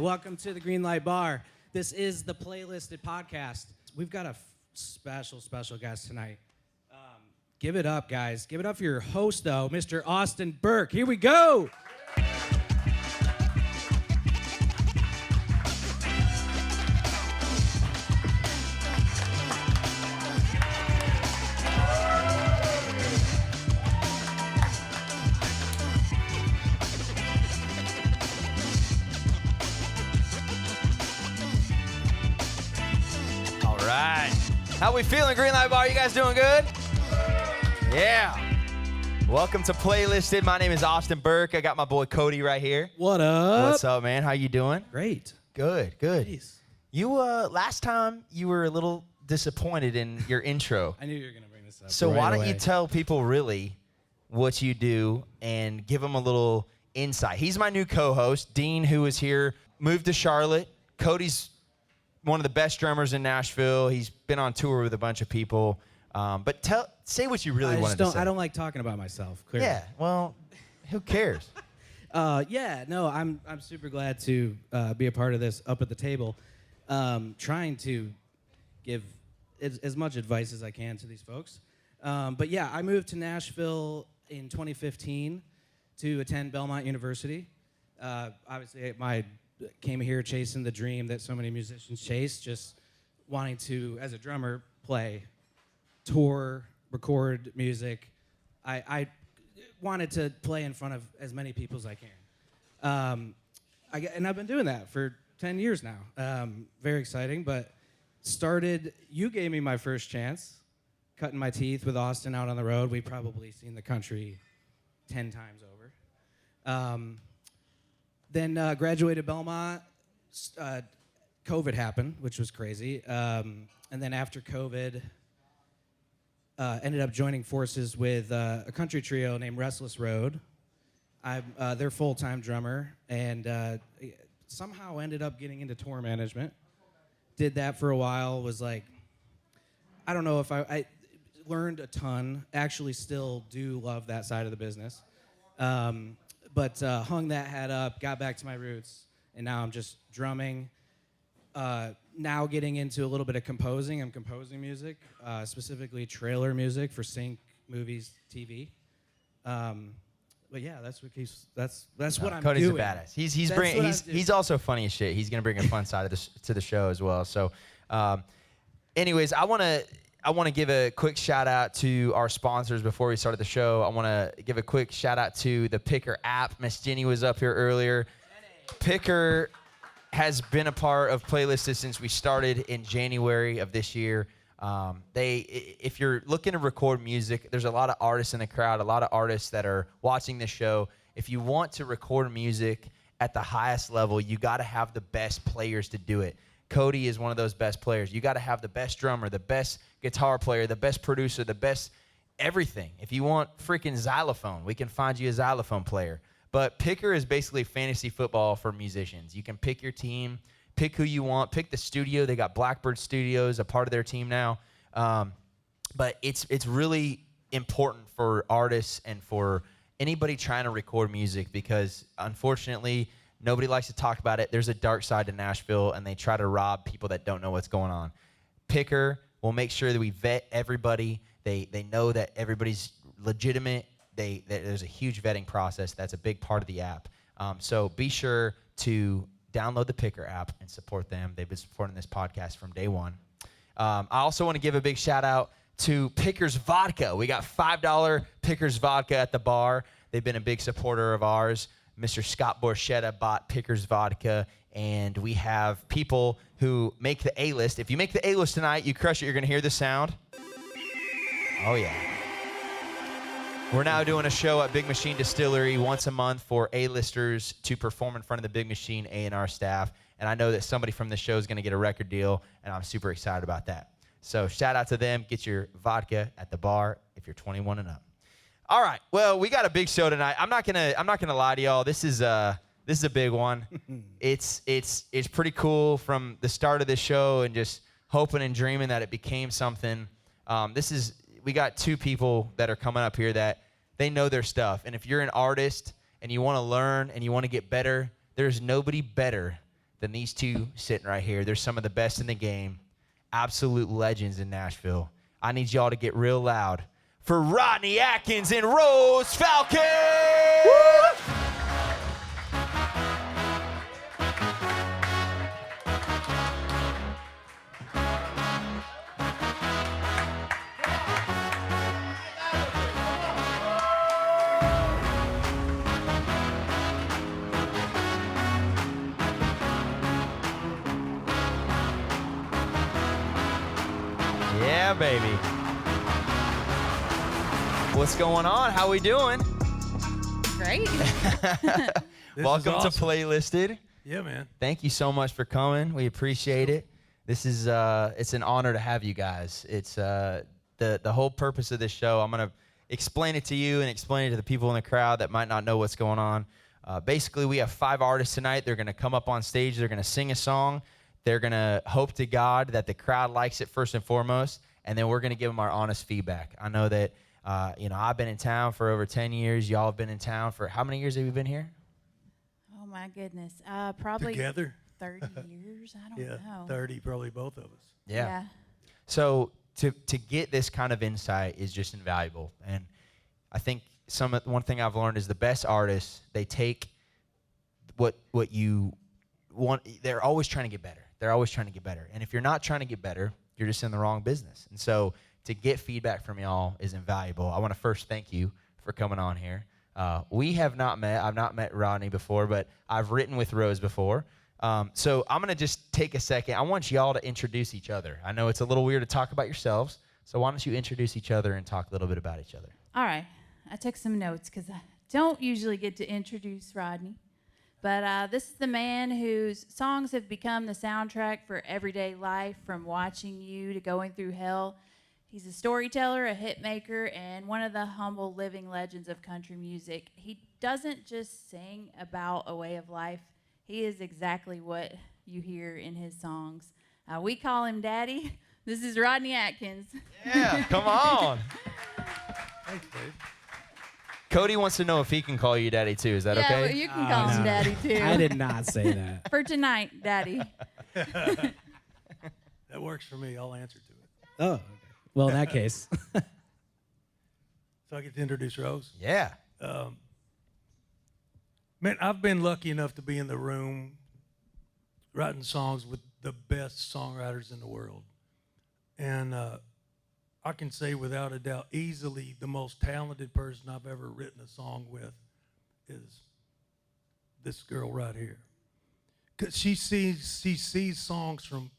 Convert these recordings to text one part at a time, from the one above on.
Welcome to the Green Light Bar. This is the Playlisted Podcast. We've got a special guest tonight. Give it up, guys. Give it up for your host, though, Mr. Austin Burke. Here we go. How we feeling, Green Light Bar? You guys doing good? Yeah. Welcome to Playlisted. My name is Austin Burke. I got my boy Cody right here. What up? What's up, man? How you doing? Great. Good. Jeez. You last time you were a little disappointed in your intro. I knew you were gonna bring this up. So right why don't away. you tell people really what you do and give them a little insight? He's my new co-host, Dean, who is here, moved to Charlotte. Cody's one of the best drummers in Nashville. He's been on tour with a bunch of people. But say what you really wanted to say. I don't like talking about myself, clearly. Yeah, well, who cares? I'm super glad to be a part of this up at the table. Trying to give as much advice as I can to these folks. But yeah, I moved to Nashville in 2015 to attend Belmont University. Obviously, came here chasing the dream that so many musicians chase, just wanting to, as a drummer, play, tour, record music. I wanted to play in front of as many people as I can. And I've been doing that for 10 years now. Very exciting, but you gave me my first chance, cutting my teeth with Austin out on the road. We've probably seen the country 10 times over. Then graduated Belmont. COVID happened, which was crazy. And then after COVID, ended up joining forces with a country trio named Restless Road. I'm their full-time drummer, and somehow ended up getting into tour management. Did that for a while, was like, I don't know if I learned a ton. Actually still do love that side of the business. But hung that hat up, got back to my roots, and now I'm just drumming. Now getting into a little bit of composing. I'm composing music, specifically trailer music for sync, movies, TV. But yeah, that's what I'm Cody's doing. a badass. He's also funny as shit. He's gonna bring a fun side to the show as well. So, anyways, I want to give a quick shout out to our sponsors before we started the show. I want to give a quick shout out to the Picker app. Miss Jenny was up here earlier. Picker has been a part of Playlisted since we started in January of this year. If you're looking to record music, there's a lot of artists in the crowd, a lot of artists that are watching this show. If you want to record music at the highest level, you got to have the best players to do it. Cody is one of those best players. You got to have the best drummer, the best guitar player, the best producer, the best everything. If you want freaking xylophone, we can find you a xylophone player. But Picker is basically fantasy football for musicians. You can pick your team, pick who you want, pick the studio. They got Blackbird Studios, a part of their team now. But it's really important for artists and for anybody trying to record music because, unfortunately, nobody likes to talk about it. There's a dark side to Nashville, and they try to rob people that don't know what's going on. Picker will make sure that we vet everybody. They know that everybody's legitimate. There's a huge vetting process. That's a big part of the app. So be sure to download the Picker app and support them. They've been supporting this podcast from day one. I also want to give a big shout out to Pickers Vodka. We got $5 Pickers Vodka at the bar. They've been a big supporter of ours. Mr. Scott Borchetta bought Pickers Vodka, and we have people who make the A-list. If you make the A-list tonight, you crush it. You're going to hear the sound. Oh, yeah. We're now doing a show at Big Machine Distillery once a month for A-listers to perform in front of the Big Machine A&R staff. And I know that somebody from this show is going to get a record deal, and I'm super excited about that. So shout out to them. Get your vodka at the bar if you're 21 and up. All right. Well, we got a big show tonight. I'm not gonna lie to y'all. This is a big one. It's pretty cool from the start of this show and just hoping and dreaming that it became something. We got two people that are coming up here that they know their stuff. And if you're an artist and you want to learn and you want to get better, there's nobody better than these two sitting right here. They're some of the best in the game, absolute legends in Nashville. I need y'all to get real loud for Rodney Atkins and Rose Falcon! Yeah, baby. What's going on? How we doing? Great. Welcome awesome. to Playlisted. Yeah, man. Thank you so much for coming. We appreciate it. This is it's an honor to have you guys. It's the whole purpose of this show. I'm gonna explain it to you and explain it to the people in the crowd that might not know what's going on. Basically, we have 5 artists tonight. They're gonna come up on stage. They're gonna sing a song. They're gonna hope to God that the crowd likes it first and foremost, and then we're gonna give them our honest feedback. I know that I've been in town for over 10 years. Y'all have been in town for how many years have you been here? Oh my goodness. Probably Together? 30 years. I don't know. 30, probably both of us. Yeah. So to get this kind of insight is just invaluable. And I think one thing I've learned is the best artists, they take what you want. They're always trying to get better. They're always trying to get better. And if you're not trying to get better, you're just in the wrong business. And so to get feedback from y'all is invaluable. I want to first thank you for coming on here. We have not met. I've not met Rodney before, but I've written with Rose before. So I'm going to just take a second. I want y'all to introduce each other. I know it's a little weird to talk about yourselves, so why don't you introduce each other and talk a little bit about each other? All right. I took some notes because I don't usually get to introduce Rodney. But this is the man whose songs have become the soundtrack for everyday life, from watching you to going through hell. He's a storyteller, a hit maker, and one of the humble living legends of country music. He doesn't just sing about a way of life. He is exactly what you hear in his songs. We call him Daddy. This is Rodney Atkins. Yeah, come on. Thanks, Dave. Cody wants to know if he can call you Daddy too. Is that Yeah, okay? well, you can call him no. Daddy too. I did not say that. For tonight, Daddy. That works for me. I'll answer to it. Oh, okay. Well, in that case. So I get to introduce Rose. Yeah. Man, I've been lucky enough to be in the room writing songs with the best songwriters in the world. And I can say without a doubt, easily the most talented person I've ever written a song with is this girl right here. 'Cause she sees songs from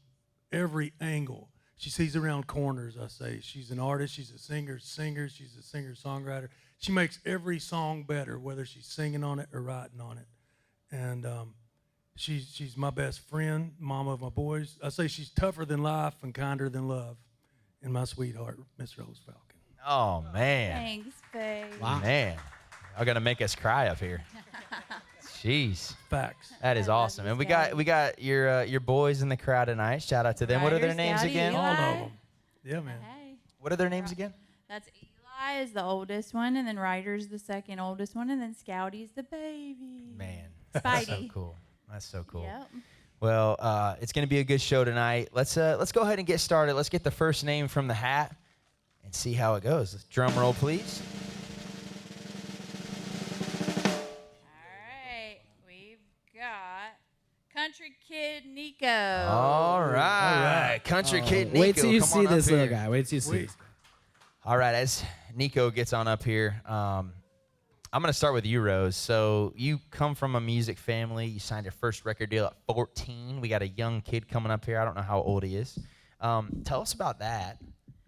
every angle. She sees around corners, I say. She's an artist, she's a singer, she's a singer-songwriter. She makes every song better, whether she's singing on it or writing on it. And she's my best friend, mama of my boys. I say she's tougher than life and kinder than love. And my sweetheart, Miss Rose Falcon. Oh, man. Thanks, babe. Wow. Man. Y'all going to make us cry up here. Jeez. Facts. That is I love awesome. this And we guy. got your boys in the crowd tonight. Shout out to them. What are their Ryder, names Scouty, again? Eli. All of them. Yeah, man. Hey. What are their names again? That's Eli is the oldest one, and then Ryder's the second oldest one, and then Scouty's the baby. Man. That's so Spidey. cool. That's so cool. Yep. Well, it's going to be a good show tonight. Let's go ahead and get started. Let's get the first name from the hat and see how it goes. Drum roll, please. All right. We've got Country Kid Nico. All right. Country Kid Nico. Wait till you come see on up this little here. guy. Wait till you see. Wait. All right, as Nico gets on up here, I'm going to start with you, Rose. So you come from a music family. You signed your first record deal at 14. We got a young kid coming up here. I don't know how old he is. Tell us about that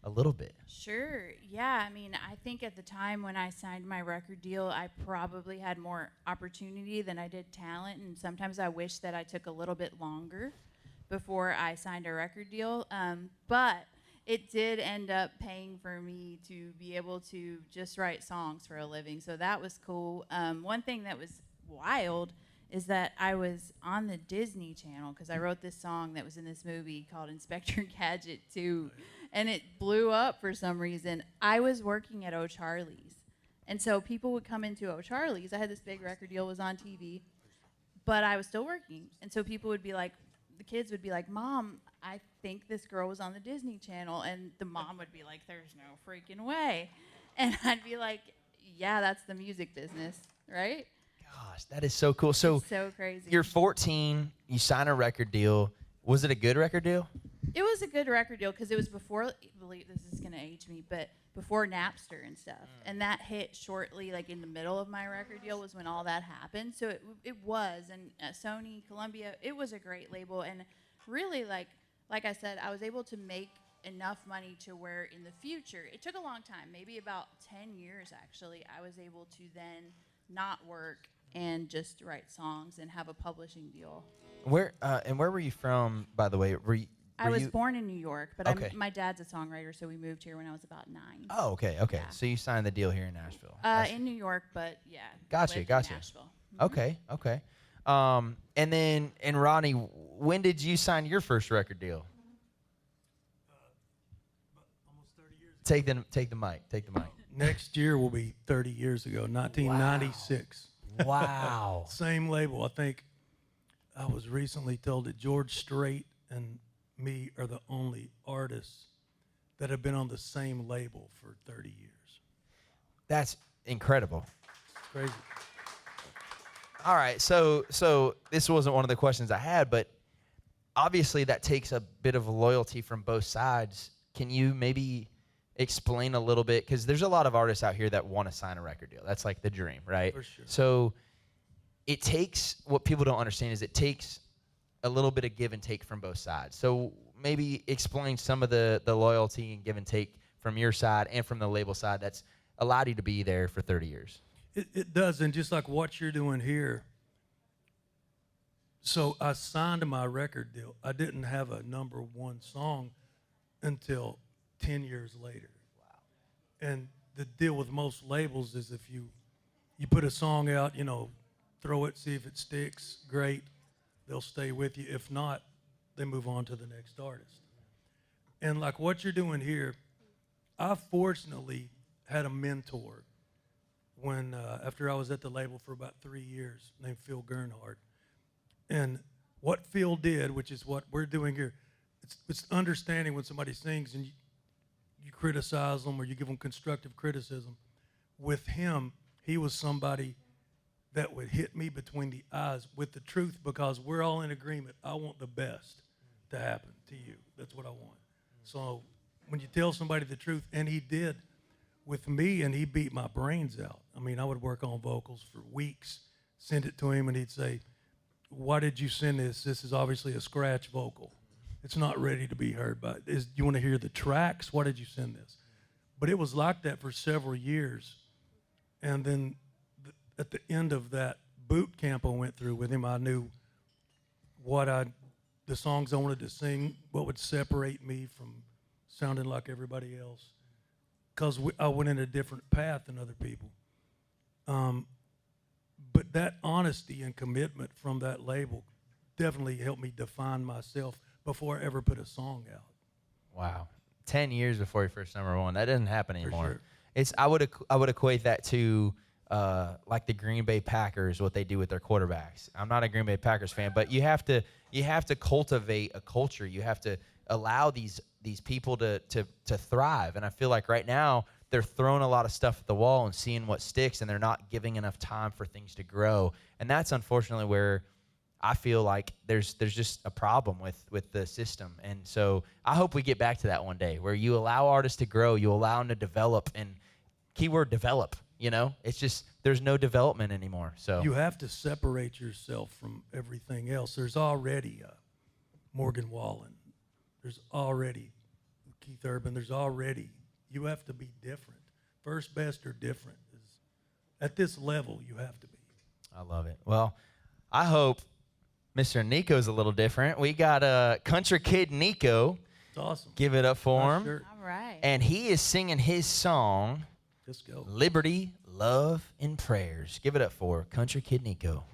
a little bit. Sure. Yeah. I mean, I think at the time when I signed my record deal, I probably had more opportunity than I did talent. And sometimes I wish that I took a little bit longer before I signed a record deal. But it did end up paying for me to be able to just write songs for a living. So that was cool. One thing that was wild is that I was on the Disney Channel because I wrote this song that was in this movie called Inspector Gadget 2, and it blew up for some reason. I was working at O'Charlie's, and so people would come into O'Charlie's. I had this big record deal, was on TV. but I was still working. And so people would be like, the kids would be like, Mom, I think this girl was on the Disney Channel. And the mom would be like, there's no freaking way. And I'd be like, yeah, that's the music business, right? Gosh, that is so cool. So, It's so crazy. You're 14, you sign a record deal. Was it a good record deal? It was a good record deal because it was before, this is going to age me, but before Napster and stuff. And that hit shortly, like in the middle of my record deal was when all that happened. So it was. And Sony, Columbia, it was a great label. And really, like I said, I was able to make enough money to where in the future, it took a long time, maybe about 10 years actually, I was able to then not work and just write songs and have a publishing deal. Where were you from, by the way? I was born in New York, but Okay. my dad's a songwriter, so we moved here when I was about 9. Oh, okay. Yeah. So you signed the deal here in Nashville. In New York, but yeah. Gotcha, lived in gotcha. Nashville. Okay. And Rodney, when did you sign your first record deal? Almost 30 years ago. Take the mic. Next year will be 30 years ago, 1996. Wow. Same label. I think I was recently told that George Strait and me are the only artists that have been on the same label for 30 years. That's incredible. It's crazy. All right, so this wasn't one of the questions I had, but obviously that takes a bit of loyalty from both sides. Can you maybe explain a little bit? Because there's a lot of artists out here that want to sign a record deal. That's like the dream, right? For sure. So it takes, what people don't understand is it takes a little bit of give and take from both sides. So maybe explain some of the loyalty and give and take from your side and from the label side that's allowed you to be there for 30 years. It does, and just like what you're doing here. So I signed my record deal. I didn't have a #1 song until 10 years later. Wow. And the deal with most labels is if you put a song out, throw it, see if it sticks, great, they'll stay with you. If not, they move on to the next artist. And like what you're doing here, I fortunately had a mentor when after I was at the label for about 3 years, named Phil Gernhardt. And what Phil did, which is what we're doing here, it's understanding when somebody sings and you criticize them or you give them constructive criticism. With him, he was somebody that would hit me between the eyes with the truth because we're all in agreement. I want the best to happen to you. That's what I want. So when you tell somebody the truth, and he did with me, and he beat my brains out. I mean, I would work on vocals for weeks, send it to him, and he'd say, why did you send this? This is obviously a scratch vocal. It's not ready to be heard. But you want to hear the tracks? Why did you send this? But it was like that for several years. And then at the end of that boot camp I went through with him, I knew the songs I wanted to sing, what would separate me from sounding like everybody else. Because I went in a different path than other people. But that honesty and commitment from that label definitely helped me define myself before I ever put a song out. Wow. 10 years before your first #1. That doesn't happen anymore. Sure. I would equate that to like the Green Bay Packers, what they do with their quarterbacks. I'm not a Green Bay Packers fan, but you have to cultivate a culture. You have to allow these people to thrive. And I feel like right now they're throwing a lot of stuff at the wall and seeing what sticks, and they're not giving enough time for things to grow. And that's unfortunately where I feel like there's just a problem with the system. And so I hope we get back to that one day where you allow artists to grow, you allow them to develop, and keyword develop, It's just there's no development anymore. So you have to separate yourself from everything else. There's already Morgan Wallen. There's already Keith Urban. You have to be different. First, best, or different. At this level, you have to be. I love it. Well, I hope Mr. Nico's a little different. We got Country Kid Nico. It's awesome. Give it up for him. Sure. All right. And he is singing his song, Just go. Liberty, Love, and Prayers. Give it up for Country Kid Nico.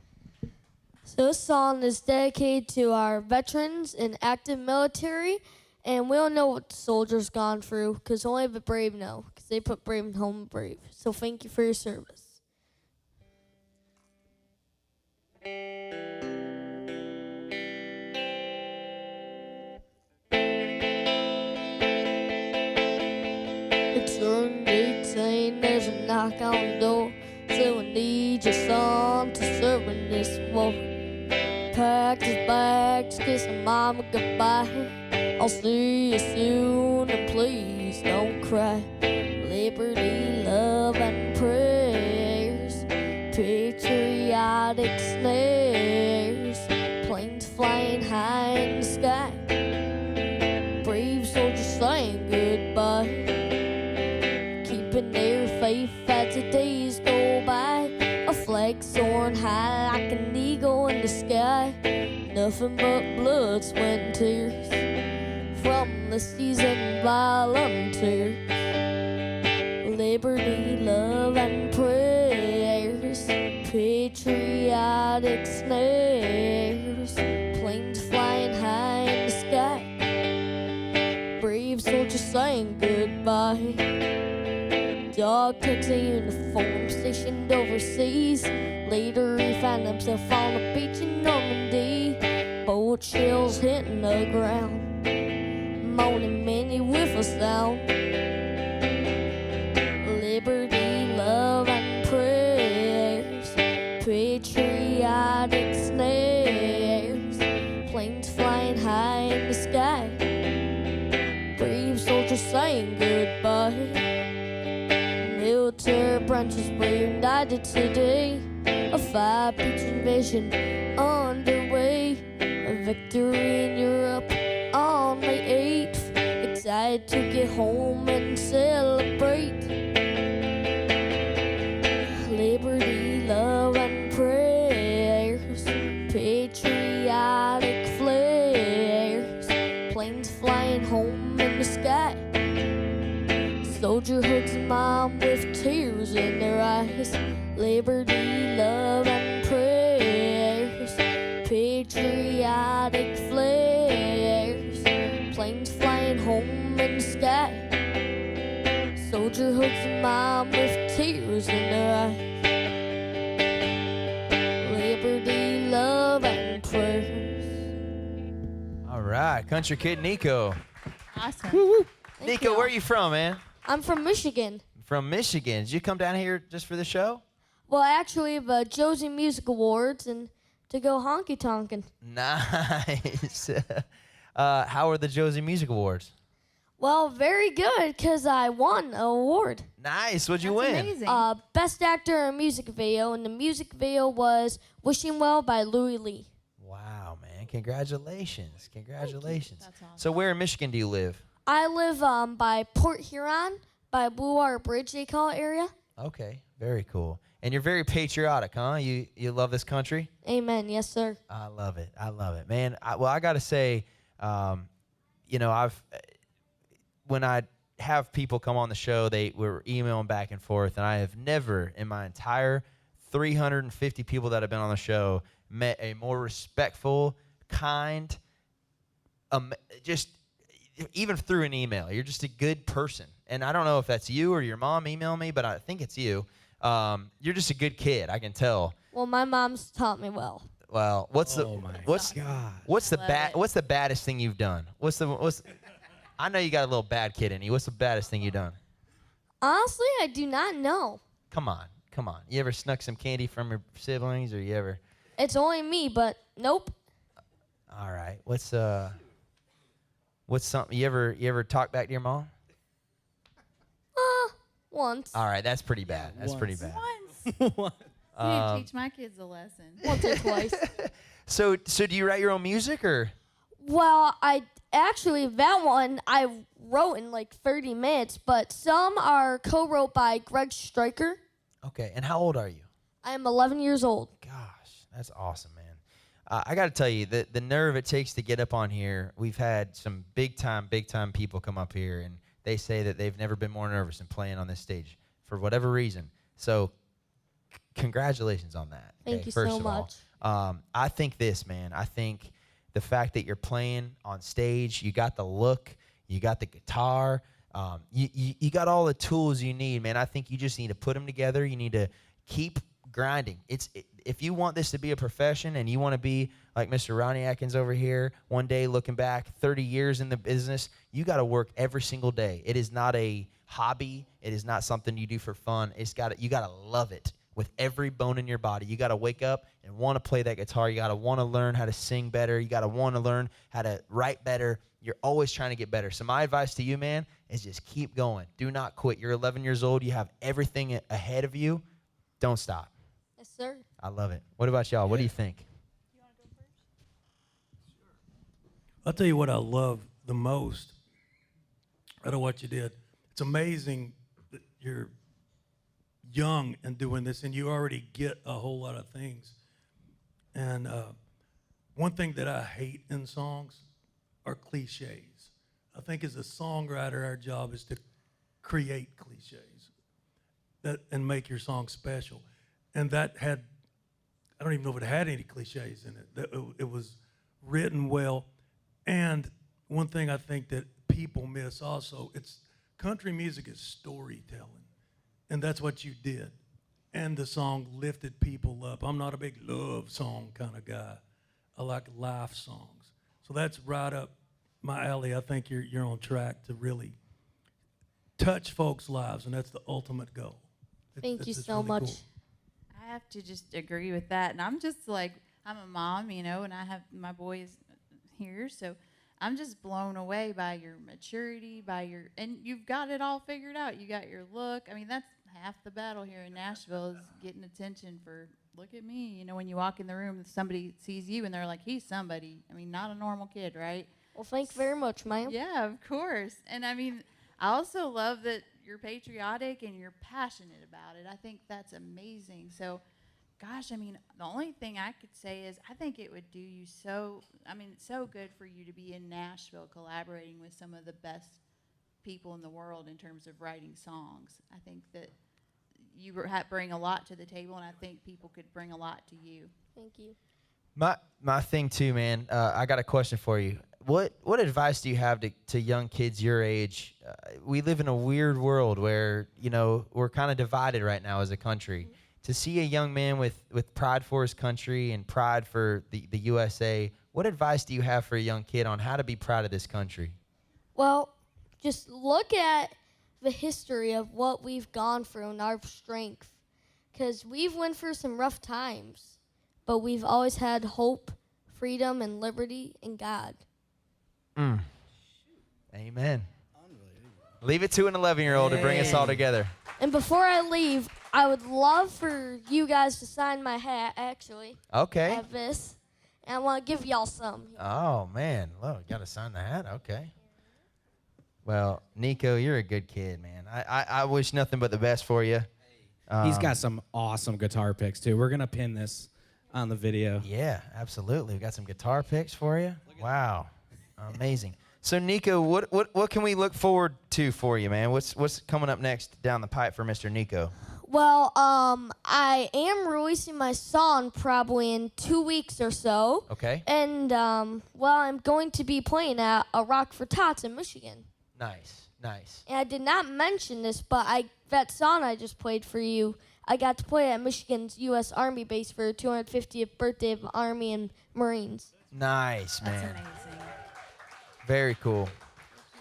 So this song is dedicated to our veterans and active military, and we don't know what the soldiers gone through, because only the brave know, because they put brave in home brave. So thank you for your service. It's turned 18, there's a knock on the door. Say we need your son to serve in this war. Packed his bags, kissing mama goodbye. I'll see you soon, and please don't cry. Liberty, love, and prayers, patriotic snares, planes flying high in the sky, brave soldiers saying goodbye, keeping their faith as the days go by, a flag soaring high like an eagle in the sky, nothing but blood, sweat, and tears from the seasoned volunteers. Liberty, love, and prayers, patriotic snares, planes flying high in the sky, brave soldiers saying goodbye. Dog takes a uniform stationed overseas. Later he found himself on a beach in Normandy. Boat shells hitting the ground, moaning many with a sound. Liberty, love, and prayers, patriotic snares, planes flying high in the sky, brave soldiers saying goodbye. Military branches brave and died today. A 5-beach invasion underway. A victory in Europe on May 8th. Excited to get home and celebrate. Liberty, love, and prayers, patriotic flares, planes flying home in the sky. Soldier hugs a mom with tears in their eyes. Liberty, love, and prayers, patriotic flares, planes flying home in the sky. Soldier hugs a mom with tears in their eyes. Liberty, love, and prayers. All right, country kid Nico. Awesome. Thank Nico, you. where are you from, man? I'm from Michigan. From Michigan. Did you come down here just for the show? Well, actually, the Josie Music Awards and to go honky tonkin'. Nice. How are the Josie Music Awards? Well, very good, because I won an award. Nice. What'd you That's win? amazing. Best actor in a music video, and the music video was Wishing Well by Louis Lee. Wow, man. Congratulations. Congratulations. That's awesome. So where in Michigan do you live? I live by Port Huron, by Blue Water Bridge, they call it area. Okay. Very cool. And you're very patriotic, huh? You love this country? Amen, yes, sir. I love it. I love it, man. I got to say, when I have people come on the show, they were emailing back and forth, and I have never in my entire 350 people that have been on the show met a more respectful, kind, just even through an email. You're just a good person. And I don't know if that's you or your mom emailing me, but I think it's you. You're just a good kid, I can tell. Well, my mom's taught me well. Well, what's the baddest thing you've done? I know you got a little bad kid in you. What's the baddest thing you've done? Honestly, I do not know. Come on. You ever snuck some candy from your siblings, or you ever? It's only me, but nope. All right. What's something you ever talk back to your mom? Once. All right, that's pretty bad. That's pretty bad. Once. What? You need to teach my kids a lesson. Once or twice. So do you write your own music, or? Well, that one I wrote in like 30 minutes, but some are co-wrote by Greg Stryker. Okay, and how old are you? I am 11 years old. Gosh, that's awesome, man. I got to tell you, the nerve it takes to get up on here, we've had some big time people come up here, and they say that they've never been more nervous than playing on this stage for whatever reason. So congratulations on that. Thank you first so of all. much. I think this, man. I think the fact that you're playing on stage, you got the look, you got the guitar, you got all the tools you need, man. I think you just need to put them together. You need to keep grinding. It's if you want this to be a profession and you want to be like Mr. Rodney Atkins over here, one day looking back 30 years in the business, you got to work every single day. It is not a hobby. It is not something you do for fun. You got to love it with every bone in your body. You got to wake up and want to play that guitar. You got to want to learn how to sing better. You got to want to learn how to write better. You're always trying to get better. So my advice to you, man, is just keep going. Do not quit. You're 11 years old. You have everything ahead of you. Don't stop. Yes, sir. I love it. What about y'all? What do you think? You want to go first? I'll tell you what I love the most out of what you did. It's amazing that you're young and doing this, and you already get a whole lot of things. And one thing that I hate in songs are cliches. I think as a songwriter, our job is to create cliches and make your song special. And that had, I don't even know if it had any cliches in it. It was written well. And one thing I think that people miss also, country music is storytelling. And that's what you did. And the song lifted people up. I'm not a big love song kind of guy. I like life songs. So that's right up my alley. I think you're on track to really touch folks' lives, and that's the ultimate goal. Thank you It's so really much. cool. I have to just agree with that. And I'm just like, I'm a mom, you know, and I have my boys here. So I'm just blown away by your maturity, and you've got it all figured out. You got your look. I mean, that's half the battle here in Nashville is getting attention for, look at me. You know, when you walk in the room, somebody sees you and they're like, he's somebody. I mean, not a normal kid, right? Well, thanks very much, ma'am. Yeah, of course. And I mean, I also love that you're patriotic and you're passionate about it. I think that's amazing. So, gosh, I mean, the only thing I could say is I think it would do you it's so good for you to be in Nashville collaborating with some of the best people in the world in terms of writing songs. I think that you bring a lot to the table, and I think people could bring a lot to you. Thank you. My thing too, man. I got a question for you. What advice do you have to young kids your age? We live in a weird world where we're kind of divided right now as a country. Mm-hmm. To see a young man with pride for his country and pride for the USA, what advice do you have for a young kid on how to be proud of this country? Well, just look at the history of what we've gone through and our strength, because we've went through some rough times, but we've always had hope, freedom, and liberty in God. Amen. Leave it to an 11-year-old to bring us all together. And before I leave, I would love for you guys to sign my hat, actually. Okay. I have this, and I want to give y'all some. Oh, man. Well, you got to sign the hat? Okay. Well, Nico, you're a good kid, man. I wish nothing but the best for you. He's got some awesome guitar picks, too. We're going to pin this on the video. Yeah, absolutely. We got some guitar picks for you. Wow. Amazing. So, Nico, what can we look forward to for you, man? What's coming up next down the pipe for Mr. Nico? Well, I am releasing my song probably in 2 weeks or so. Okay. And, I'm going to be playing at a Rock for Tots in Michigan. Nice. And I did not mention this, but that song I just played for you, I got to play at Michigan's U.S. Army base for the 250th birthday of the Army and Marines. Nice, man. That's amazing. Very cool.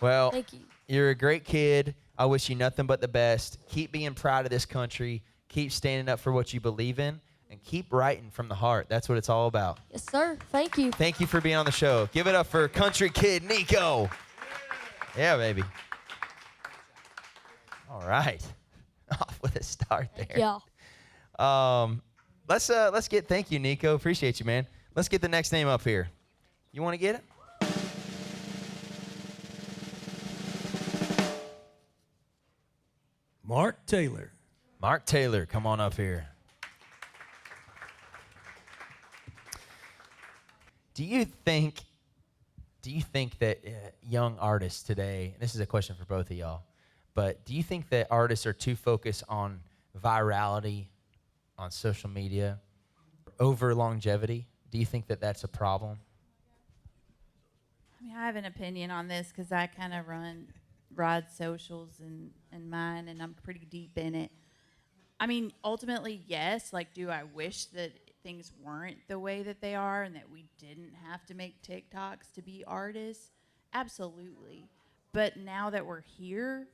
Well, Thank you. You're a great kid. I wish you nothing but the best. Keep being proud of this country. Keep standing up for what you believe in. And keep writing from the heart. That's what it's all about. Yes, sir. Thank you. Thank you for being on the show. Give it up for country kid Nico. Yeah, baby. All right. Off with a start there. Thank y'all. Let's get, thank you, Nico. Appreciate you, man. Let's get the next name up here. You want to get it? Mark Taylor. Mark Taylor, come on up here. Do you think that young artists today, and this is a question for both of y'all, but do you think that artists are too focused on virality on social media over longevity? Do you think that that's a problem? I mean, I have an opinion on this because I kind of run Rod's socials and mine, and I'm pretty deep in it. I mean, ultimately, yes. Like, do I wish that things weren't the way that they are and that we didn't have to make TikToks to be artists, absolutely. But now that we're here,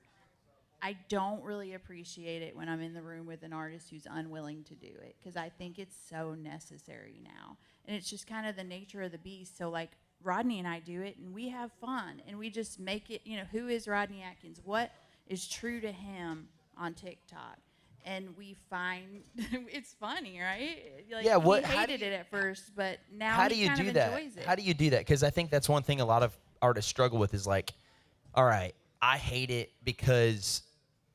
I don't really appreciate it when I'm in the room with an artist who's unwilling to do it, because I think it's so necessary now. And it's just kind of the nature of the beast. So, like, Rodney and I do it, and we have fun, and we just make it, who is Rodney Atkins? What is true to him on TikTok? And we find it's funny, right? Like, Yeah, he hated it at first, but now he kind of enjoys it. How do you do that? Because I think that's one thing a lot of artists struggle with is like, all right, I hate it because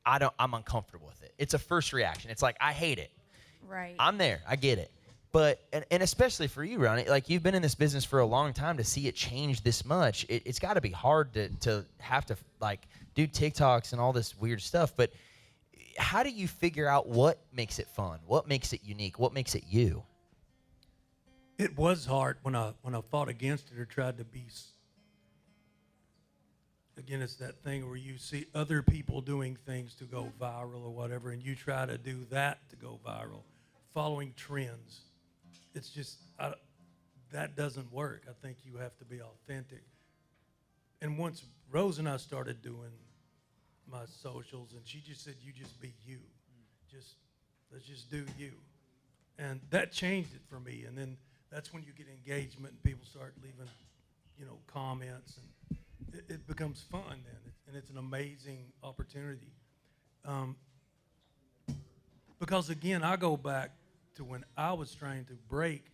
I'm uncomfortable with it. It's a first reaction. It's like, I hate it. Right. I'm there. I get it. But, and especially for you, Ronnie, like, you've been in this business for a long time, to see it change this much. It's got to be hard to have to, like, do TikToks and all this weird stuff. But how do you figure out what makes it fun? What makes it unique? What makes it you? It was hard when I fought against it or tried to be. Again, it's that thing where you see other people doing things to go viral or whatever, and you try to do that to go viral, following trends. It's just, that doesn't work. I think you have to be authentic. And once Rose and I started doing my socials, and she just said, you just be you. Let's just do you. And that changed it for me. And then that's when you get engagement and people start leaving, comments, and it becomes fun then, and it's an amazing opportunity. Because again, I go back to when I was trying to break.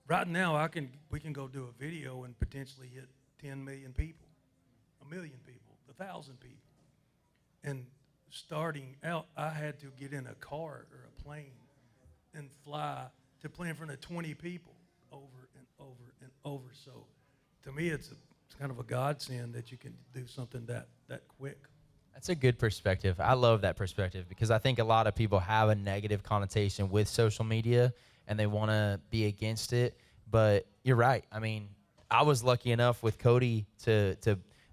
Right now, we can go do a video and potentially hit 10 million people, 1 million people, 1,000 people. And starting out, I had to get in a car or a plane and fly to play in front of 20 people over and over and over. So to me, it's kind of a godsend that you can do something that quick. That's a good perspective. I love that perspective, because I think a lot of people have a negative connotation with social media and they want to be against it. But you're right. I mean, I was lucky enough with Cody to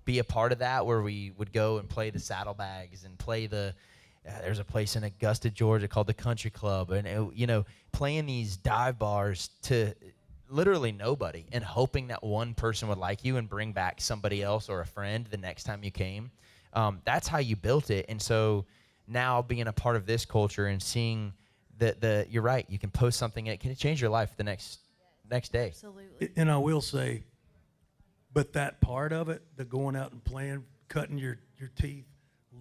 be a part of that, where we would go and play the Saddlebags and play there's a place in Augusta, Georgia called the Country Club, and playing these dive bars to literally nobody, and hoping that one person would like you and bring back somebody else or a friend the next time you came. That's how you built it. And so now being a part of this culture and seeing that you're right, you can post something and it can change your life the next day. Absolutely. And I will say, but that part of it, the going out and playing, cutting your teeth,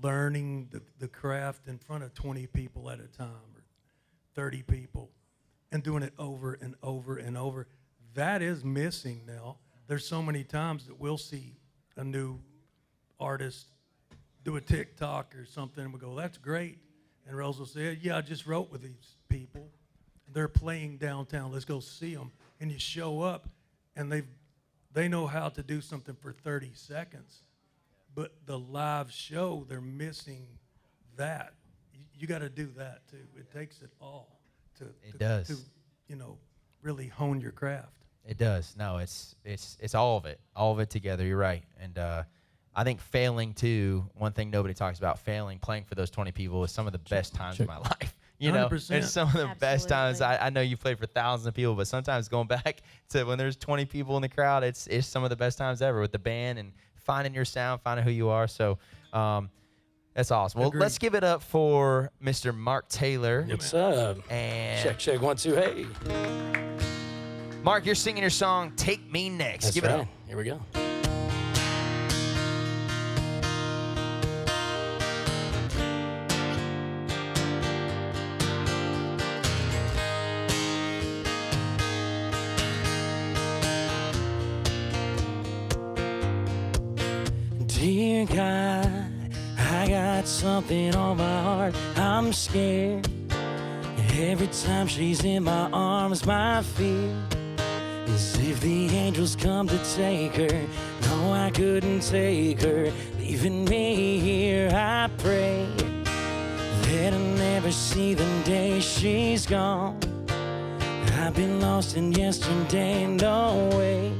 learning the craft in front of 20 people at a time or 30 people, and doing it over and over and over, that is missing now. There's so many times that we'll see a new artist do a TikTok or something, and we go, that's great. And Rose will say, yeah, I just wrote with these people. They're playing downtown. Let's go see them. And you show up, and they know how to do something for 30 seconds. But the live show, they're missing that. You got to do that, too. It takes it all to really hone your craft. It does. No, it's all of it together. You're right. And I think failing too, one thing nobody talks about, playing for those 20 people is some of the best times of my life. 100%. It's some of the best times. I know you played for thousands of people, but sometimes going back to when there's 20 people in the crowd, it's some of the best times ever with the band and finding your sound, finding who you are. So that's awesome. Well, let's give it up for Mr. Mark Taylor. What's up? And check 1 2. Hey, Mark, you're singing your song "Take Me Next." that's Give it right. up. Here we go. Dear God, I got something on my heart. I'm scared. Every time she's in my arms, my fear is if the angels come to take her. No, I couldn't take her, leaving me here. I pray that I never see the day she's gone. I've been lost in yesterday, no way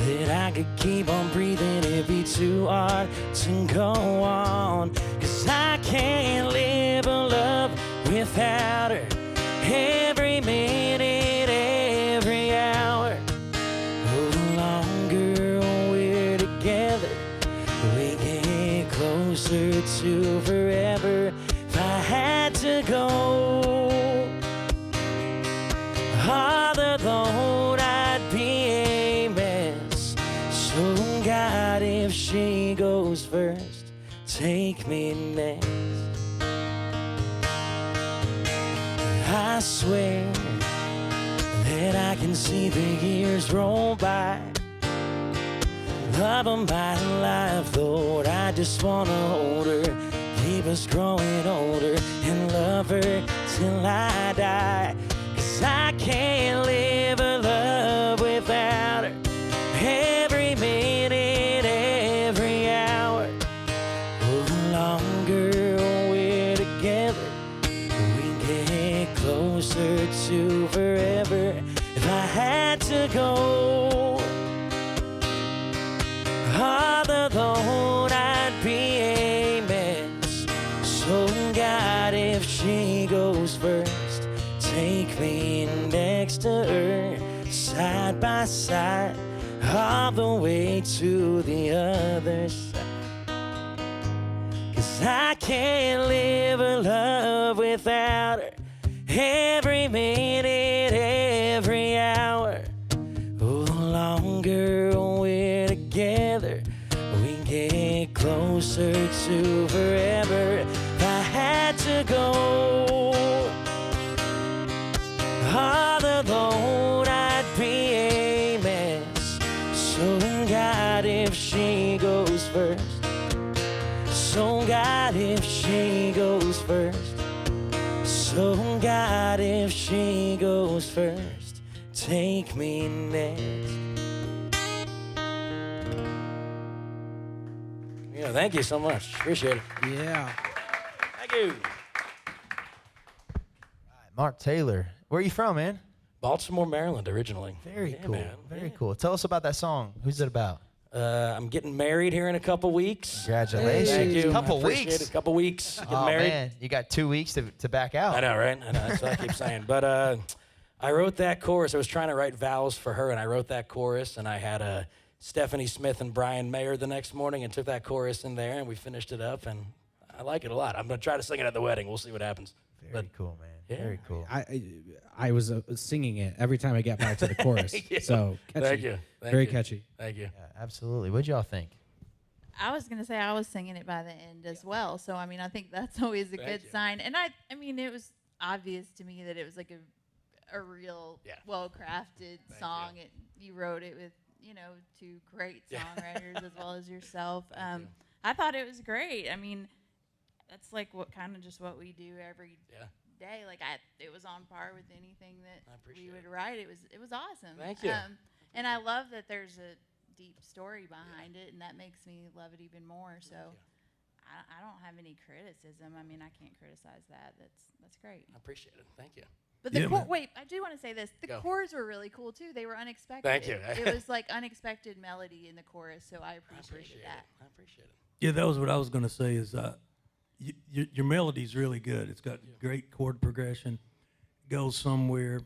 that I could keep on breathing. It'd be too hard to go on, 'cause I can't live a love without her. every minute, every hour. Oh, the longer we're together, we get closer to forever. If I had to go all alone, I'd be a mess. So God, if she goes first, take me next. I swear that I can see the years roll by. Love of my life, Lord, I just wanna hold her, keep us growing older, and love her till I die. 'Cause I can't live a love without her. Every minute, every hour. Oh, the longer we're together, we get closer to forever. If I had to go all alone, I'd be a mess. So God, if she goes first, take me next to her, side by side, all the way to the other side. 'Cause I can't live a love without her. Every minute, every hour. Oh, the longer we're together, we get closer to forever. If I had to go all alone, I'd be a mess. So God, if she goes first. So God, if she goes first. So God, if she goes first, take me next. Yeah, thank you so much. Appreciate it. Yeah. Thank you. Mark Taylor. Where are you from, man? Baltimore, Maryland, originally. Very Yeah, cool. man. Very Yeah. cool. Tell us about that song. Who's it about? I'm getting married here in a couple weeks. Congratulations. Thank you. Couple I appreciate weeks. it. Couple weeks. Getting Oh, married. man. You got 2 weeks to back out. I know, right? I know. That's what I keep saying. But I wrote that chorus. I was trying to write vows for her, and I wrote that chorus, and I had Stephanie Smith and Brian Mayer the next morning and took that chorus in there, and we finished it up, and I like it a lot. I'm going to try to sing it at the wedding. We'll see what happens. Very cool, man. Yeah. Very cool. I was singing it every time I got back to the chorus. Yeah. So catchy. Thank you. Thank Very you. catchy. Thank you. Yeah, absolutely. What'd y'all think? I was gonna say I was singing it by the end as well. So I mean, I think that's always a Thank good you. sign. And I mean, it was obvious to me that it was like a real, Yeah. well-crafted song. You wrote it with, two great Yeah. songwriters as well as yourself. you. I thought it was great. I mean, that's like what we do every Yeah. day. Like it was on par with anything that I appreciate we would it. write. It was awesome. Thank you. And I love that there's a deep story behind it, and that makes me love it even more. So I don't have any criticism. I mean, I can't criticize that. That's great. I appreciate it. Thank you. But the Yeah, man. wait, I do want to say this. The Go. chords were really cool too. They were unexpected. Thank you. It was like unexpected melody in the chorus, so I appreciated that. I appreciate it. Yeah, that was what I was going to say is your melody's really good. It's got great chord progression, goes somewhere.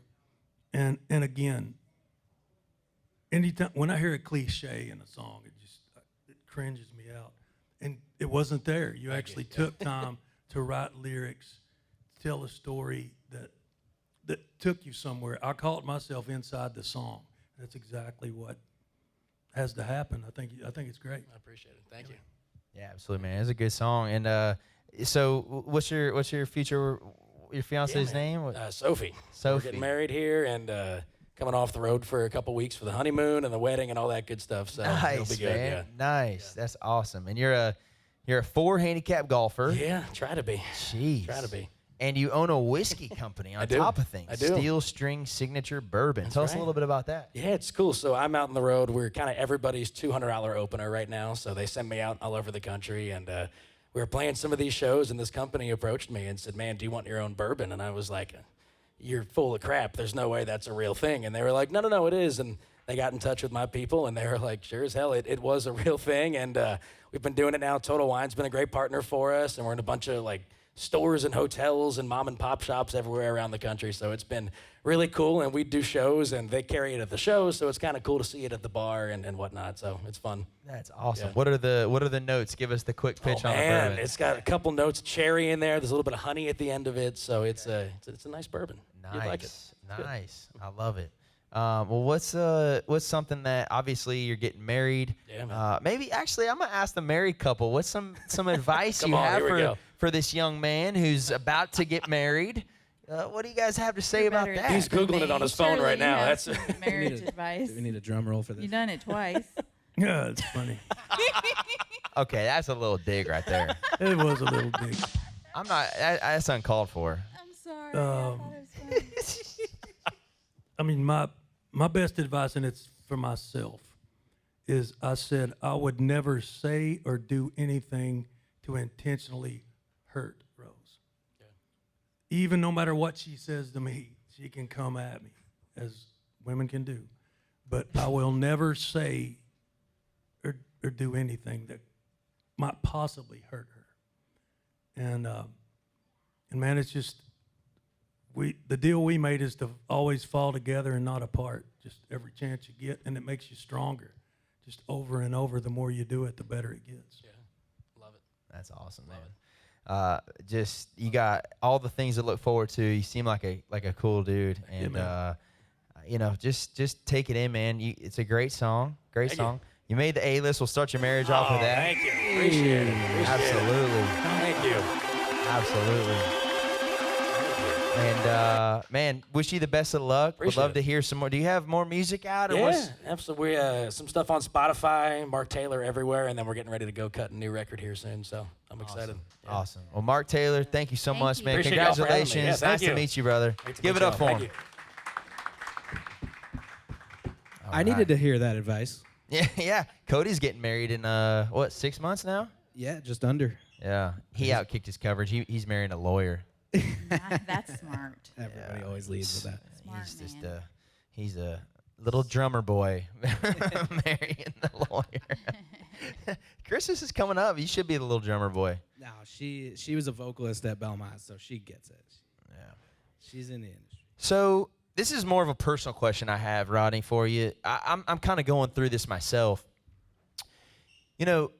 And again, anytime when I hear a cliche in a song, it cringes me out. And it wasn't there. You actually took time to write lyrics, tell a story that took you somewhere. I caught myself inside the song. That's exactly what has to happen. I think it's great. I appreciate it. Thank you. Yeah, absolutely, man. It's a good song. And so, what's your future? Your fiance's name? Sophie. Sophie. We're getting married here and coming off the road for a couple weeks for the honeymoon and the wedding and all that good stuff. So it'll Nice, be good. man. Nice. That's awesome. And you're a 4 handicap golfer. Yeah, try to be. Jeez. Try to be. And you own a whiskey company on I do. top of things. I do. Steel String Signature Bourbon. Tell us a right. little bit about that. Yeah, it's cool. So I'm out on the road. We're kind of everybody's $200 opener right now. So they send me out all over the country. And we were playing some of these shows, and this company approached me and said, man, do you want your own bourbon? And I was like, you're full of crap. There's no way that's a real thing. And they were like, no, it is. And they got in touch with my people, and they were like, sure as hell, it was a real thing. And we've been doing it now. Total Wine's been a great partner for us, and we're in a bunch of stores and hotels and mom and pop shops everywhere around the country. So it's been really cool, and we do shows, and they carry it at the shows, so it's kind of cool to see it at the bar and whatnot. So it's fun. That's awesome. Yeah. What are the notes? Give us the quick pitch on the Man, bourbon. it's got a couple notes of cherry in there. There's a little bit of honey at the end of it, so it's a nice bourbon. Nice, You'd like it. nice. I love it. Well, what's something that obviously you're getting married? Yeah, man. Maybe actually, I'm gonna ask the married couple. What's some advice Come you on, have here we go. for this young man who's about to get married? What do you guys have to say about better that? than He's Googling it on his phone Surely right you now. have That's some Do marriage we advice. Do we need a drum roll for this? You've done it twice. Yeah, it's funny. Okay, that's a little dig right there. It was a little big. I'm not. That's uncalled for. I'm sorry. I thought it was I mean, my best advice, and it's for myself, is I said I would never say or do anything to intentionally hurt Rose. Even no matter what she says to me, she can come at me, as women can do. But I will never say or do anything that might possibly hurt her. And man, it's just the deal we made is to always fall together and not apart. Just every chance you get, and it makes you stronger. Just over and over, the more you do it, the better it gets. Yeah, love it. That's awesome, man. Just you got all the things to look forward to. You seem like a cool dude, and man. you know, just take it in, man. It's a great song, great song. You made the A-list. We'll start your marriage off with that. Thank you. Appreciate it. Absolutely, Thank you. absolutely. And man, wish you the best of luck. Would Appreciate love it. to hear some more. Do you have more music out? Or Yeah, absolutely. We some stuff on Spotify, Mark Taylor everywhere, and then we're getting ready to go cut a new record here soon. So I'm excited. Yeah. Awesome. Well, Mark Taylor, thank you so Thank much, you. man. Appreciate y'all for having me. Congratulations. Yeah, Nice thank to you. meet you, brother. Great to Give meet it up y'all. for Thank him. you. I needed to hear that advice. Yeah, yeah. Cody's getting married in 6 months now? Yeah, just under. Yeah. He outkicked his coverage. He's marrying a lawyer. That's smart. Everybody always leads with that. Smart He's just man. he's a little drummer boy marrying the lawyer. Christmas is coming up. You should be the little drummer boy. No, she was a vocalist at Belmont, so she gets it. Yeah. She's in the industry. So this is more of a personal question I have, Rodney, for you. I'm kind of going through this myself. You know,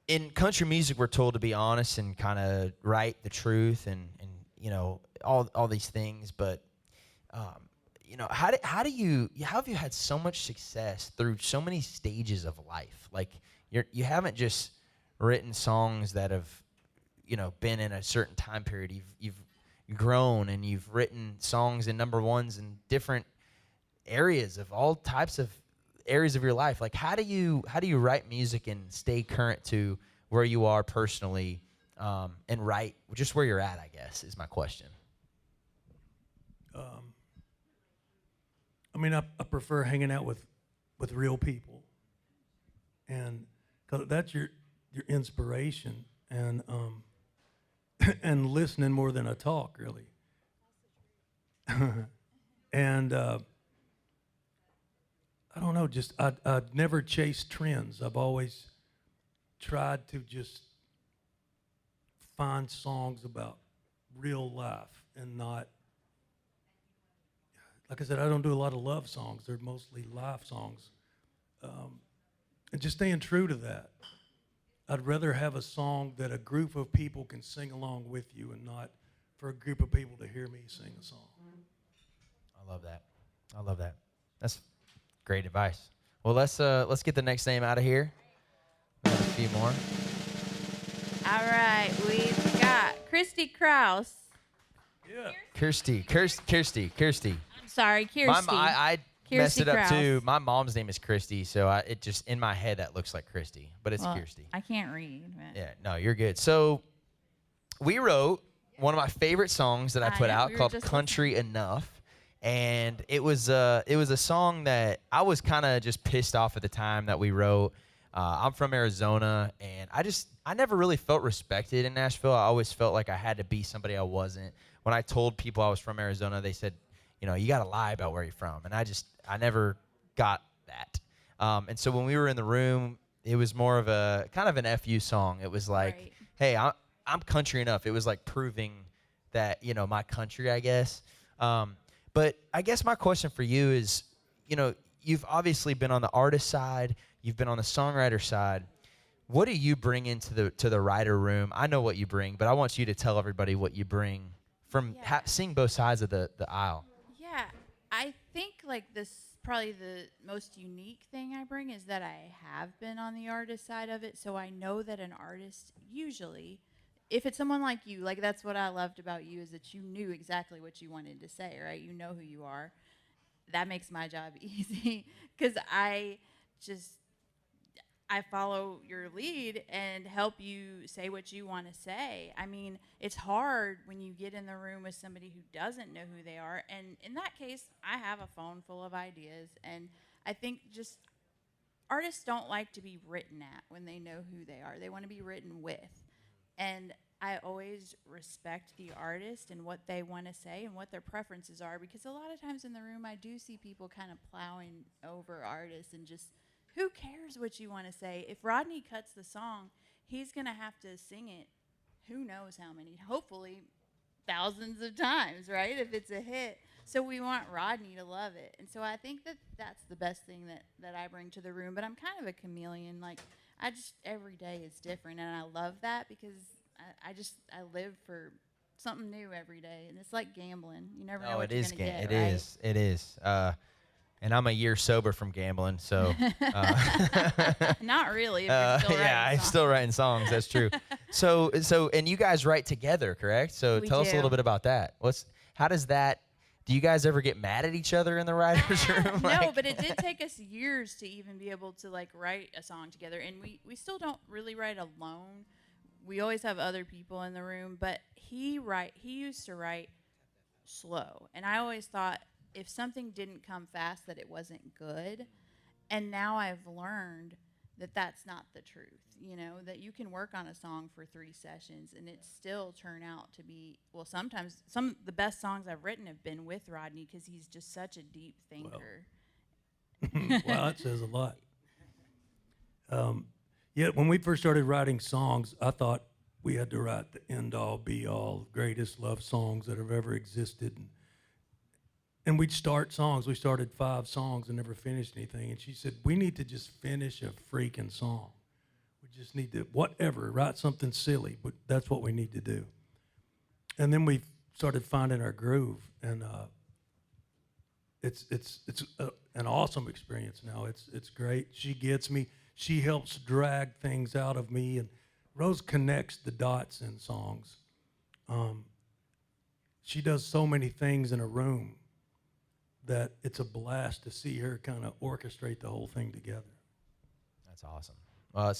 in country music, we're told to be honest and kind of write the truth and you know all these things. But you know, how have you had so much success through so many stages of life? Like you haven't just written songs that have been in a certain time period. You've grown and you've written songs in number ones in different areas of all types of areas of your life. Like how do you write music and stay current to where you are personally, and write just where you're at, I guess, is my question. I mean, I prefer hanging out with real people, and 'cause that's your inspiration, and and listening more than I talk, really. And I don't know, just I'd never chased trends. I've always tried to just find songs about real life and not, like I said, I don't do a lot of love songs. They're mostly life songs. And just staying true to that. I'd rather have a song that a group of people can sing along with you and not for a group of people to hear me sing a song. I love that. I love that. That's great advice. Well, let's get the next name out of here. We have a few more. All right, we've got Christy Krause. Yeah. Kirsty. I'm sorry, Kirsty. I messed Kirsty it up Krause. too. My mom's name is Christy, so it just in my head that looks like Christy, but it's Well, Kirsty. I can't read. But Yeah, no, you're good. So we wrote one of my favorite songs that I put know, out we were called just "Country Enough," and it was a song that I was kind of just pissed off at the time that we wrote. I'm from Arizona, and I never really felt respected in Nashville. I always felt like I had to be somebody I wasn't. When I told people I was from Arizona, they said, you got to lie about where you're from, and I never got that. And so when we were in the room, it was more of a kind of an FU song. It was like, Right. hey, I'm country enough. It was like proving that, you know, my country, I guess. But I guess my question for you is, you know, you've obviously been on the artist side, you've been on the songwriter side. What do you bring into the writer room? I know what you bring, but I want you to tell everybody what you bring from seeing both sides of the aisle. Yeah, I think like this probably the most unique thing I bring is that I have been on the artist side of it, so I know that an artist usually, if it's someone like you, like that's what I loved about you is that you knew exactly what you wanted to say, right? You know who you are. That makes my job easy because I follow your lead and help you say what you want to say. I mean, it's hard when you get in the room with somebody who doesn't know who they are. And in that case, I have a phone full of ideas. And I think just artists don't like to be written at when they know who they are. They want to be written with. And I always respect the artist and what they want to say and what their preferences are, because a lot of times in the room I do see people kind of plowing over artists and just, who cares what you want to say? If Rodney cuts the song, he's going to have to sing it who knows how many, hopefully thousands of times, right, if it's a hit. So we want Rodney to love it. And so I think that that's the best thing that I bring to the room. But I'm kind of a chameleon. Like, every day is different, and I love that because I live for something new every day. And it's like gambling. You never know what you're going to get, It is. And I'm a year sober from gambling, so. Not really. If you're still I'm still writing songs. That's true. So, and you guys write together, correct? So tell us a little bit about that. How does that? Do you guys ever get mad at each other in the writer's room? No, but it did take us years to even be able to like write a song together, and we still don't really write alone. We always have other people in the room, but he used to write slow, and I always thought, if something didn't come fast, that it wasn't good. And now I've learned that that's not the truth, you know, that you can work on a song for 3 sessions and it still turn out to be, well, sometimes some of the best songs I've written have been with Rodney because he's just such a deep thinker. Well, that says a lot. Yeah, when we first started writing songs, I thought we had to write the end-all, be-all, greatest love songs that have ever existed. And we'd start songs. We started 5 songs and never finished anything. And she said, we need to just finish a freaking song. We just need to, write something silly, but that's what we need to do. And then we started finding our groove. And it's an awesome experience now. It's great. She gets me. She helps drag things out of me. And Rose connects the dots in songs. She does so many things in a room that it's a blast to see her kind of orchestrate the whole thing together. That's awesome. Well,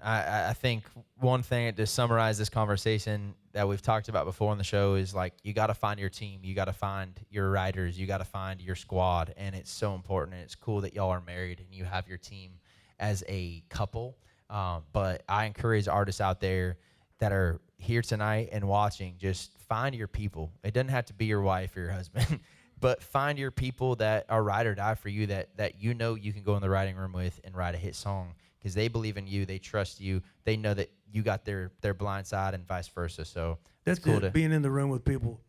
I think one thing to summarize this conversation that we've talked about before on the show is like, you got to find your team, you got to find your writers, you got to find your squad, and it's so important. And it's cool that y'all are married and you have your team as a couple. But I encourage artists out there that are here tonight and watching, just find your people. It doesn't have to be your wife or your husband. But find your people that are ride or die for you, that you know you can go in the writing room with and write a hit song because they believe in you, they trust you, they know that you got their blind side and vice versa. So that's cool. Being in the room with people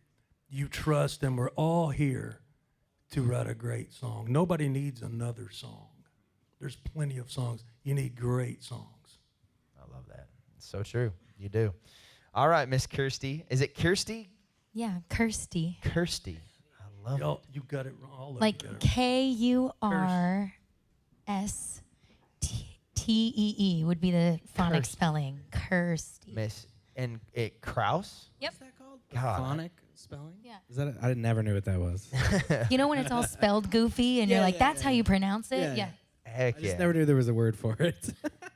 you trust, and we're all here to write a great song. Nobody needs another song. There's plenty of songs. You need great songs. I love that. It's so true. You do. All right, Miss Kirsty. Is it Kirsty? Yeah, Kirsty. Kirsty. Y'all, you got it wrong. All like Kurstee would be the phonic spelling. Kirsty. Miss and it Kraus? Yep. What's that called? God. Phonic spelling? Yeah. Is that? I never knew what that was. You know when it's all spelled goofy and you're like, that's how you pronounce it? Yeah. Heck I yeah. just never knew there was a word for it.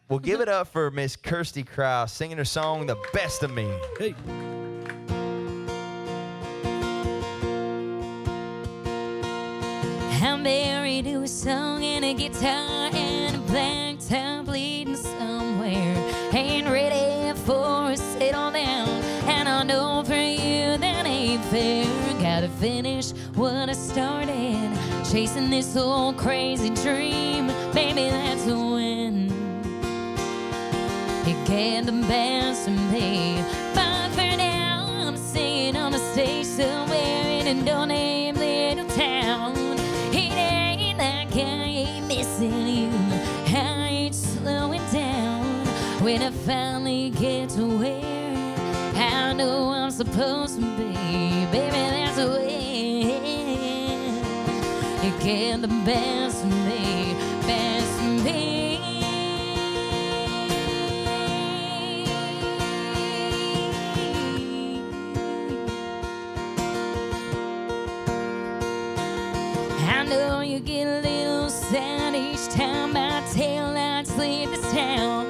Well, give it up for Miss Kirsty Kraus singing her song, The Best of Me. Hey. I'm married to a song and a guitar and a black top bleeding somewhere. Ain't ready for a settle down, and I know for you that ain't fair. Gotta finish what I started, chasing this old crazy dream. Baby, that's a win. You can't abandon me. But for now, I'm singing on a stage somewhere in a no-name little town. It ain't like I ain't missing you. I ain't slowing down. When I finally get to where I know I'm supposed to be, baby, that's the way. You can't abandon me, abandon me. I know you get a little sad each time my taillights leave this town,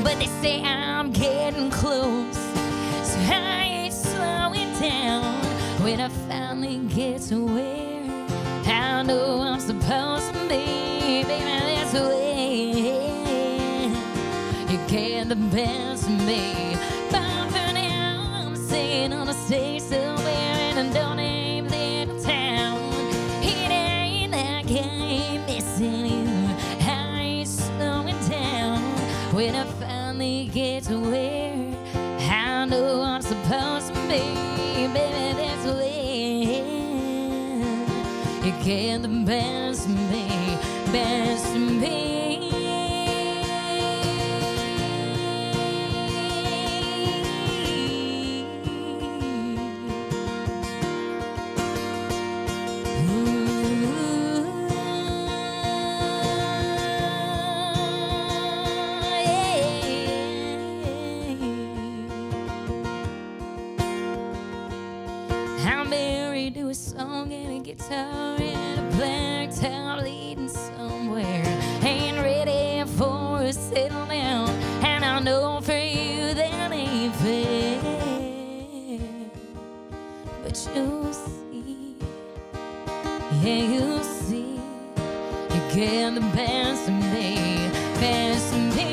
but they say I'm getting close, so I ain't slowing down. When I finally get to where I know I'm supposed to be, baby, that's the way. You can't abandon me. But for now, I'm singing on a stage somewhere in a no-name little town. It ain't like I ain't missing you. I ain't slowing down. When I finally get to where I know I'm supposed to be, baby, that's the way. You can't abandon me, abandon me. I'm married to a song and a guitar and a black top leading somewhere. Ain't ready for a settle down, and I know for you that ain't fair. But you'll see, yeah, you'll see. You can't abandon me, abandon me.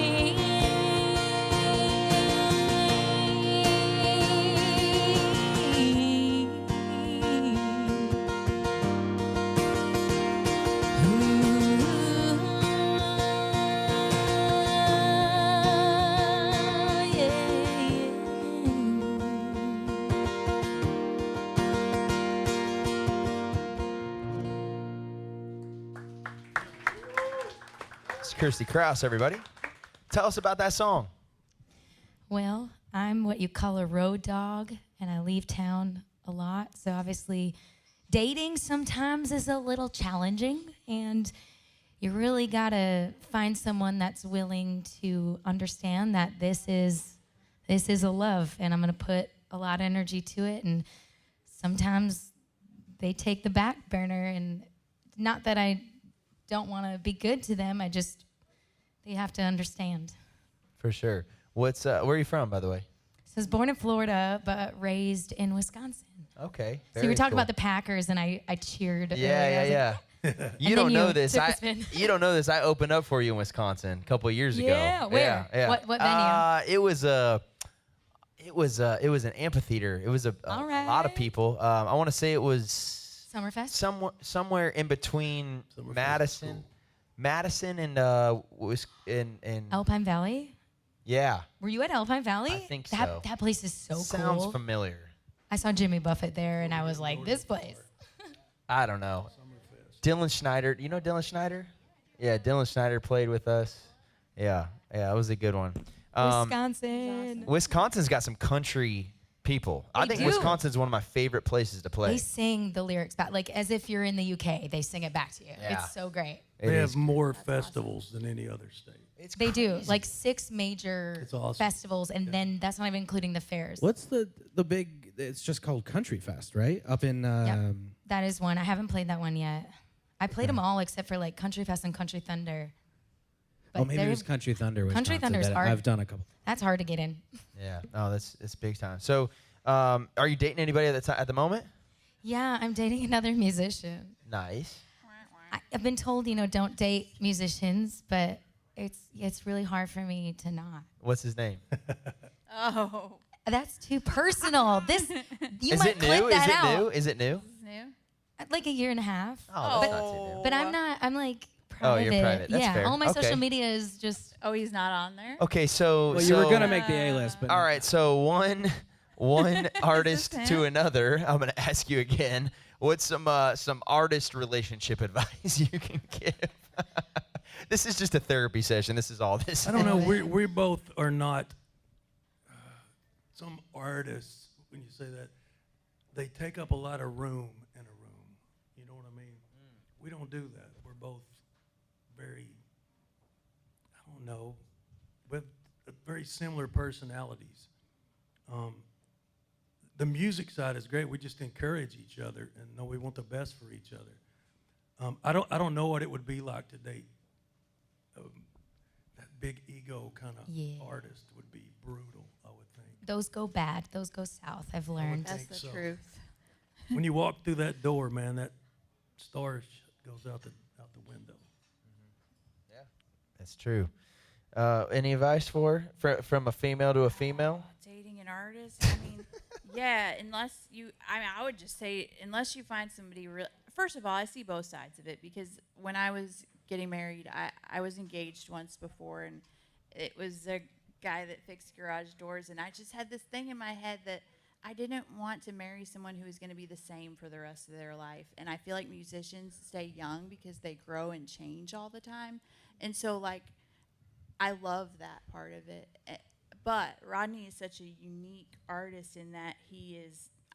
It's Kirsty Krause, everybody. Tell us about that song. Well, I'm what you call a road dog, and I leave town a lot. So obviously, dating sometimes is a little challenging, and you really gotta find someone that's willing to understand that this is a love, and I'm gonna put a lot of energy to it. And sometimes they take the back burner, and not that I don't want to be good to them. They have to understand. For sure. What's where are you from, by the way? So I was born in Florida, but raised in Wisconsin. Okay. So you were talking cool. about the Packers, and I cheered. earlier. I Yeah, was yeah, like, yeah. And You don't then know you this. took a spin. You don't know this. I opened up for you in Wisconsin a couple of years ago. Yeah, where? Yeah. What venue? It was an amphitheater. It was a All lot of right. people. I want to say it was Summerfest? somewhere in between Madison and in Alpine Valley? yeah. Were you at Alpine Valley? I think that, so. That place is so Sounds cool. familiar. I saw Jimmy Buffett there, and I was like, this place. I don't know. Dylan Schneider. You know Dylan Schneider? Yeah, Dylan Schneider played with us. Yeah, it was a good one. Wisconsin. Wisconsin's got some country people. I think do. Wisconsin's one of my favorite places to play. They sing the lyrics back, like as if you're in the UK. They sing it back to you. Yeah. It's so great. They have more festivals than any other state. They do, like 6 major It's awesome. festivals, and then that's not even including the fairs. What's the big? It's just called Country Fest, right? Up in. Yep. That is one. I haven't played that one yet. I played them all except for like Country Fest and Country Thunder. Oh, maybe it they're- was Country Thunder. Country Wisconsin, Thunder's that hard. I've done a couple. That's hard to get in. Yeah. Oh, it's big time. So, are you dating anybody at the moment? Yeah, I'm dating another musician. Nice. I've been told, don't date musicians, but it's really hard for me to not. What's his name? Oh. That's too personal. You Is might it clip new? that Is it out. new? Is it new? New? Like a year and a half. Oh, that's not too new. But I'm like private. private. That's yeah, fair. all my Okay. social media is just Oh, he's not on there? Okay, so Well, you were so- gonna make the A list, but All right, so one artist him? to another. I'm gonna ask you again. What's some artist relationship advice you can give? This is just a therapy session. This is all this. I don't know. We both are not some artists. When you say that, they take up a lot of room in a room. You know what I mean? We don't do that. We're both very, I don't know, with very similar personalities. The music side is great. We just encourage each other and know we want the best for each other. I don't know what it would be like to date that big ego kind of Yeah. artist. Would be brutal, I would think. those go bad. Those go south. I've learned. That's think the so. truth. When you walk through that door, man, that star goes out the window. That's true. Any advice from a female to a female? Dating an artist? I mean, yeah, I would just say, unless you find somebody real. First of all, I see both sides of it, because when I was getting married, I was engaged once before, and it was a guy that fixed garage doors, and I just had this thing in my head that I didn't want to marry someone who was going to be the same for the rest of their life. And I feel like musicians stay young because they grow and change all the time. And so, like, I love that part of it. But Rodney is such a unique artist in that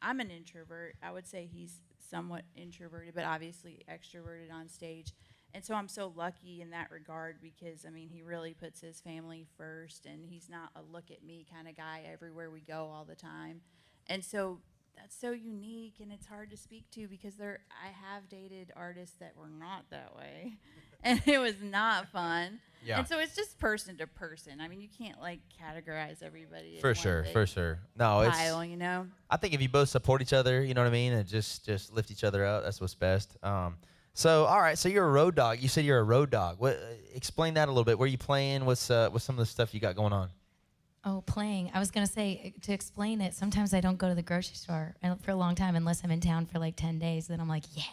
I'm an introvert. I would say he's somewhat introverted, but obviously extroverted on stage. And so I'm so lucky in that regard, because, I mean, he really puts his family first, and he's not a look at me kind of guy everywhere we go all the time. And so that's so unique, and it's hard to speak to, because I have dated artists that were not that way, and it was not fun. Yeah. And so it's just person to person. I mean, you can't, like, categorize everybody. For sure. No, Pile, you know? I think if you both support each other, you know what I mean, and just lift each other up, that's what's best. So, all right, so you're a road dog. You said you're a road dog. Explain that a little bit. Where are you playing? What's some of the stuff you got going on? Oh, playing. I was going to say, to explain it, sometimes I don't go to the grocery store for a long time unless I'm in town for like 10 days. Then I'm like, yeah,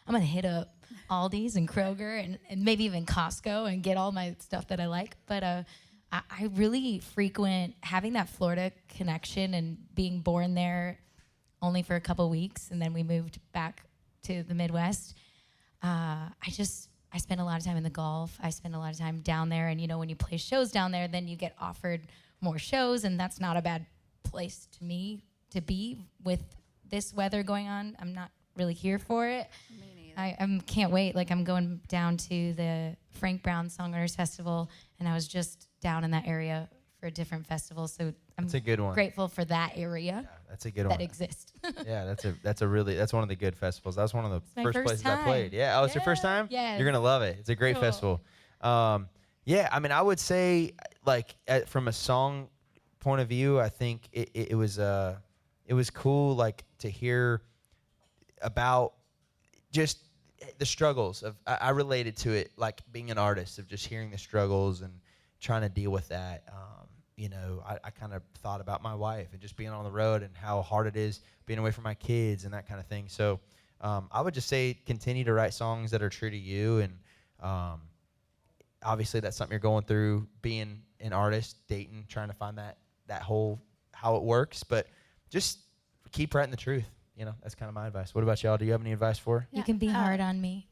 I'm going to hit up Aldi's and Kroger and maybe even Costco and get all my stuff that I like. But I really frequent having that Florida connection and being born there only for a couple weeks. And then we moved back to the Midwest. I spend a lot of time in the Gulf. I spend a lot of time down there. And, you know, when you play shows down there, then you get offered more shows, and that's not a bad place to me to be with this weather going on. I'm not really here for it. Me neither. I can't wait. Like, I'm going down to the Frank Brown Songwriters Festival, and I was just down in that area for a different festival. So I'm That's a good one. grateful for that area That's a good that one. exists. Yeah, that's one of the good festivals. That was one of the my first first places I time. played. Yeah, it's your first time? Yes. You're gonna love it. It's a great Cool. festival. Yeah, I mean, I would say, like, from a song point of view, I think it was cool, like, to hear about just the struggles of. I related to it, like, being an artist, of just hearing the struggles and trying to deal with that. You know, I kind of thought about my wife and just being on the road and how hard it is being away from my kids and that kind of thing. So I would just say continue to write songs that are true to you. And obviously that's something you're going through, being an artist, dating, trying to find that whole how it works. But just keep writing the truth. You know, that's kind of my advice. What about y'all? Do you have any advice for her? You can be hard on me.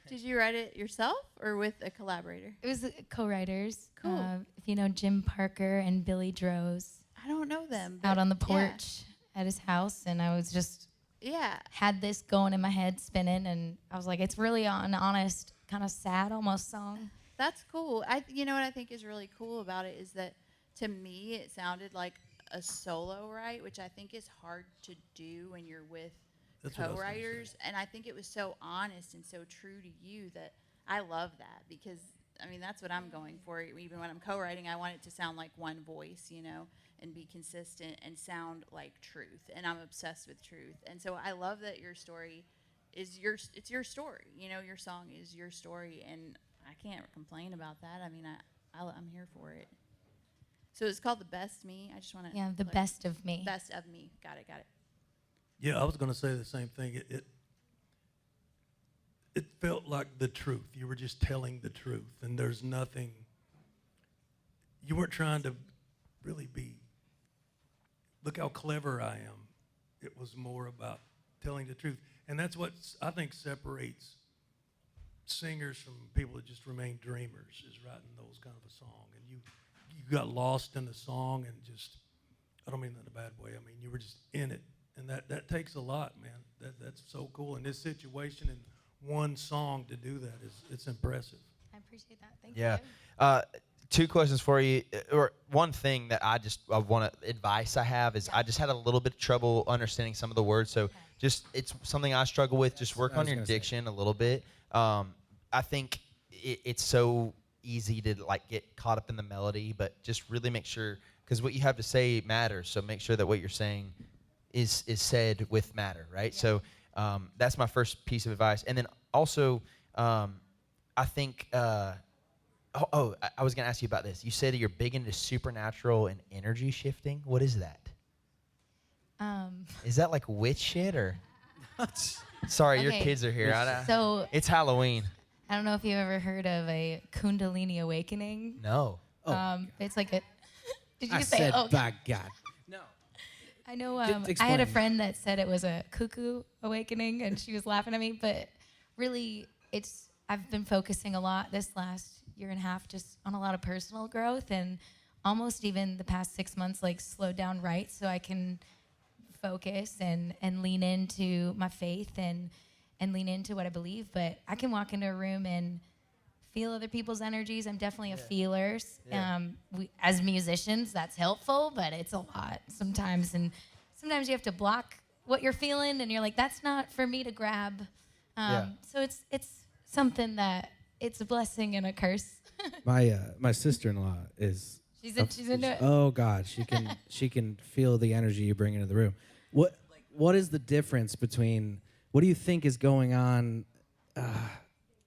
Did you write it yourself or with a collaborator? It was co-writers. Cool. If you know Jim Parker and Billy Droz, I don't know them. out but on the porch at his house, and I was just Yeah. had this going in my head spinning, and I was like, it's really an honest, kind of sad almost song. That's cool. You know what I think is really cool about it is that, to me, it sounded like a solo write, which I think is hard to do when you're with That's what I was gonna co-writers. And I think it was so honest and so true to you that I love that, because, I mean, that's what I'm going for. Even when I'm co-writing, I want it to sound like one voice, you know, and be consistent and sound like truth. And I'm obsessed with truth. And so I love that your story is it's your story. You know, your song is your story, and I can't complain about that. I mean, I'm here for it. So it's called The Best Me. I just want to. Yeah, the best of me. Best of me. Got it. Yeah, I was going to say the same thing. it felt like the truth. You were just telling the truth, and there's nothing. You weren't trying to really be, look how clever I am. It was more about telling the truth. And that's what I think separates singers from people that just remain dreamers, is writing those kind of a song. And you got lost in the song and just, I don't mean that in a bad way. I mean, you were just in it. And that takes a lot, man. That's so cool. In this situation, in one song to do that, it's impressive. I appreciate that. Thank Yeah. you. Two questions for you, or one thing that I want advice I have is I just had a little bit of trouble understanding some of the words. So just, it's something I struggle with. Just work on your diction a little bit. I think it's so easy to like get caught up in the melody, but just really make sure, because what you have to say matters. So make sure that what you're saying is said with matter, right? Yeah. So that's my first piece of advice. And then also, I think, I was going to ask you about this. You said that you're big into supernatural and energy shifting. What is that? Is that like witch shit or? Sorry, your kids are here. So it's Halloween. I don't know if you've ever heard of a Kundalini awakening. No. It's like a. Did you I say? said, Oh, by God. No. I know. D- I had explain. a friend that said it was a cuckoo awakening, and she was laughing at me. But really, I've been focusing a lot this last year and a half just on a lot of personal growth, and almost even the past 6 months, like slowed down right so I can focus and lean into my faith and lean into what I believe. But I can walk into a room and feel other people's energies. I'm definitely a feeler. Yeah. As musicians, that's helpful, but it's a lot sometimes. And sometimes you have to block what you're feeling, and you're like, that's not for me to grab. So it's something that it's a blessing and a curse. My sister-in-law is. She's into it. Oh God, she can feel the energy you bring into the room. What is the difference between? What do you think is going on?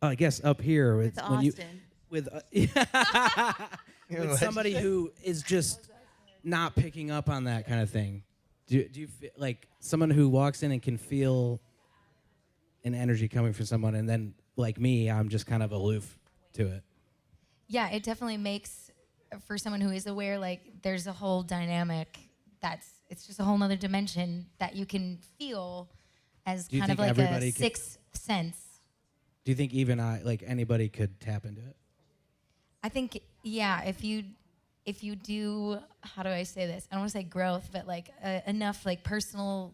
I guess up here with It's when Austin. with somebody who is just not picking up on that kind of thing. Do you feel like someone who walks in and can feel an energy coming from someone, and then like me, I'm just kind of aloof to it? Yeah, it definitely makes, for someone who is aware, like there's a whole dynamic it's just a whole nother dimension that you can feel as kind of like a sixth sense. Do you think even anybody could tap into it? I think, yeah, if you do, how do I say this? I don't want to say growth, but like enough like personal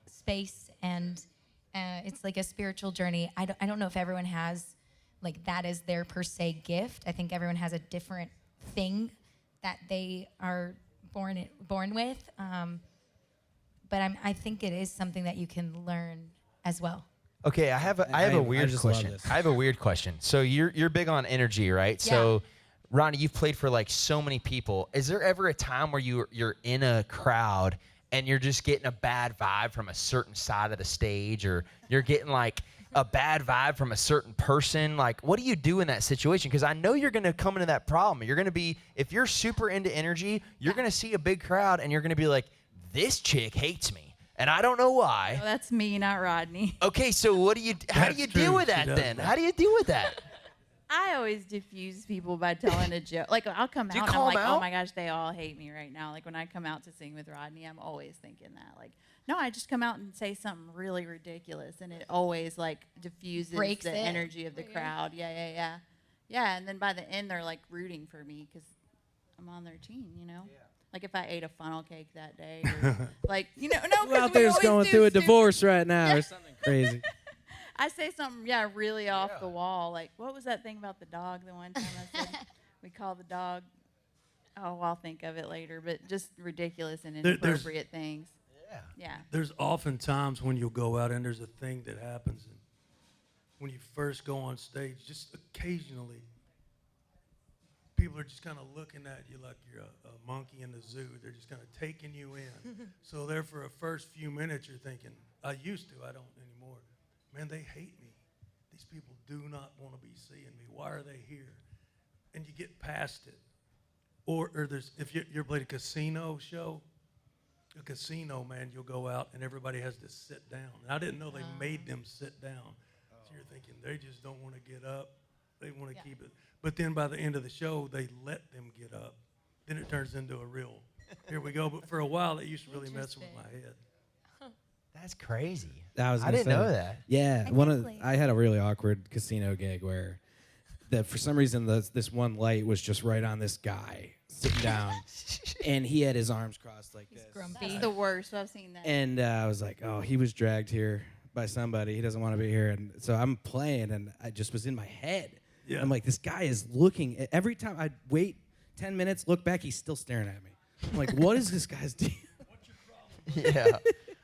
space, and it's like a spiritual journey. I don't know if everyone has like that is their per se gift. I think everyone has a different thing that they are born with. But I think it is something that you can learn as well. Okay, I have a weird question. I have a weird question. So you're big on energy, right? Yeah. So, Ronnie, you've played for like so many people. Is there ever a time where you're in a crowd and you're just getting a bad vibe from a certain side of the stage, or you're getting like a bad vibe from a certain person? Like, what do you do in that situation? Because I know you're going to come into that problem. You're going to be, if you're super into energy, you're going to see a big crowd and you're going to be like, this chick hates me, and I don't know why. Oh, that's me, not Rodney. Okay, so how do you deal with that then? How do you deal with that? I always diffuse people by telling a joke. Like, I'll come out you and call I'm like, them out? oh my gosh, they all hate me right now. Like, when I come out to sing with Rodney, I'm always thinking that. Like, no, I just come out and say something really ridiculous, and it always, like, diffuses Breaks the it. energy of the crowd. Yeah. Yeah, and then by the end, they're, like, rooting for me because I'm on their team, you know? Yeah. Like, if I ate a funnel cake that day, or, like, no, Who out there's going through a divorce right now or something crazy? I say something, really off the wall. Like, what was that thing about the dog the one time I said we call the dog? Oh, I'll think of it later. But just ridiculous and inappropriate things. Yeah. There's often times when you'll go out and there's a thing that happens, and when you first go on stage, just occasionally, people are just kind of looking at you like you're a monkey in the zoo. They're just kind of taking you in. So there for a first few minutes, you're thinking, I used to, I don't anymore. Man, they hate me. These people do not want to be seeing me. Why are they here? And you get past it. Or there's, if you ever played a casino show, a casino, man, you'll go out and everybody has to sit down. And I didn't know they made them sit down. you're thinking they just don't want to get up. They want to keep it. But then by the end of the show, they let them get up. Then it turns into a real, here we go. But for a while, it used to really mess with my head. That's crazy. I I didn't know that. Yeah, I I had a really awkward casino gig where for some reason this one light was just right on this guy sitting down, and he had his arms crossed like this. Grumpy. That's the worst. I've seen that. And I was like, oh, he was dragged here by somebody. He doesn't want to be here. And so I'm playing, and I just was in my head. Yeah. I'm like, this guy is looking. Every time I wait 10 minutes, look back, he's still staring at me. I'm like, what is this guy's deal? Yeah.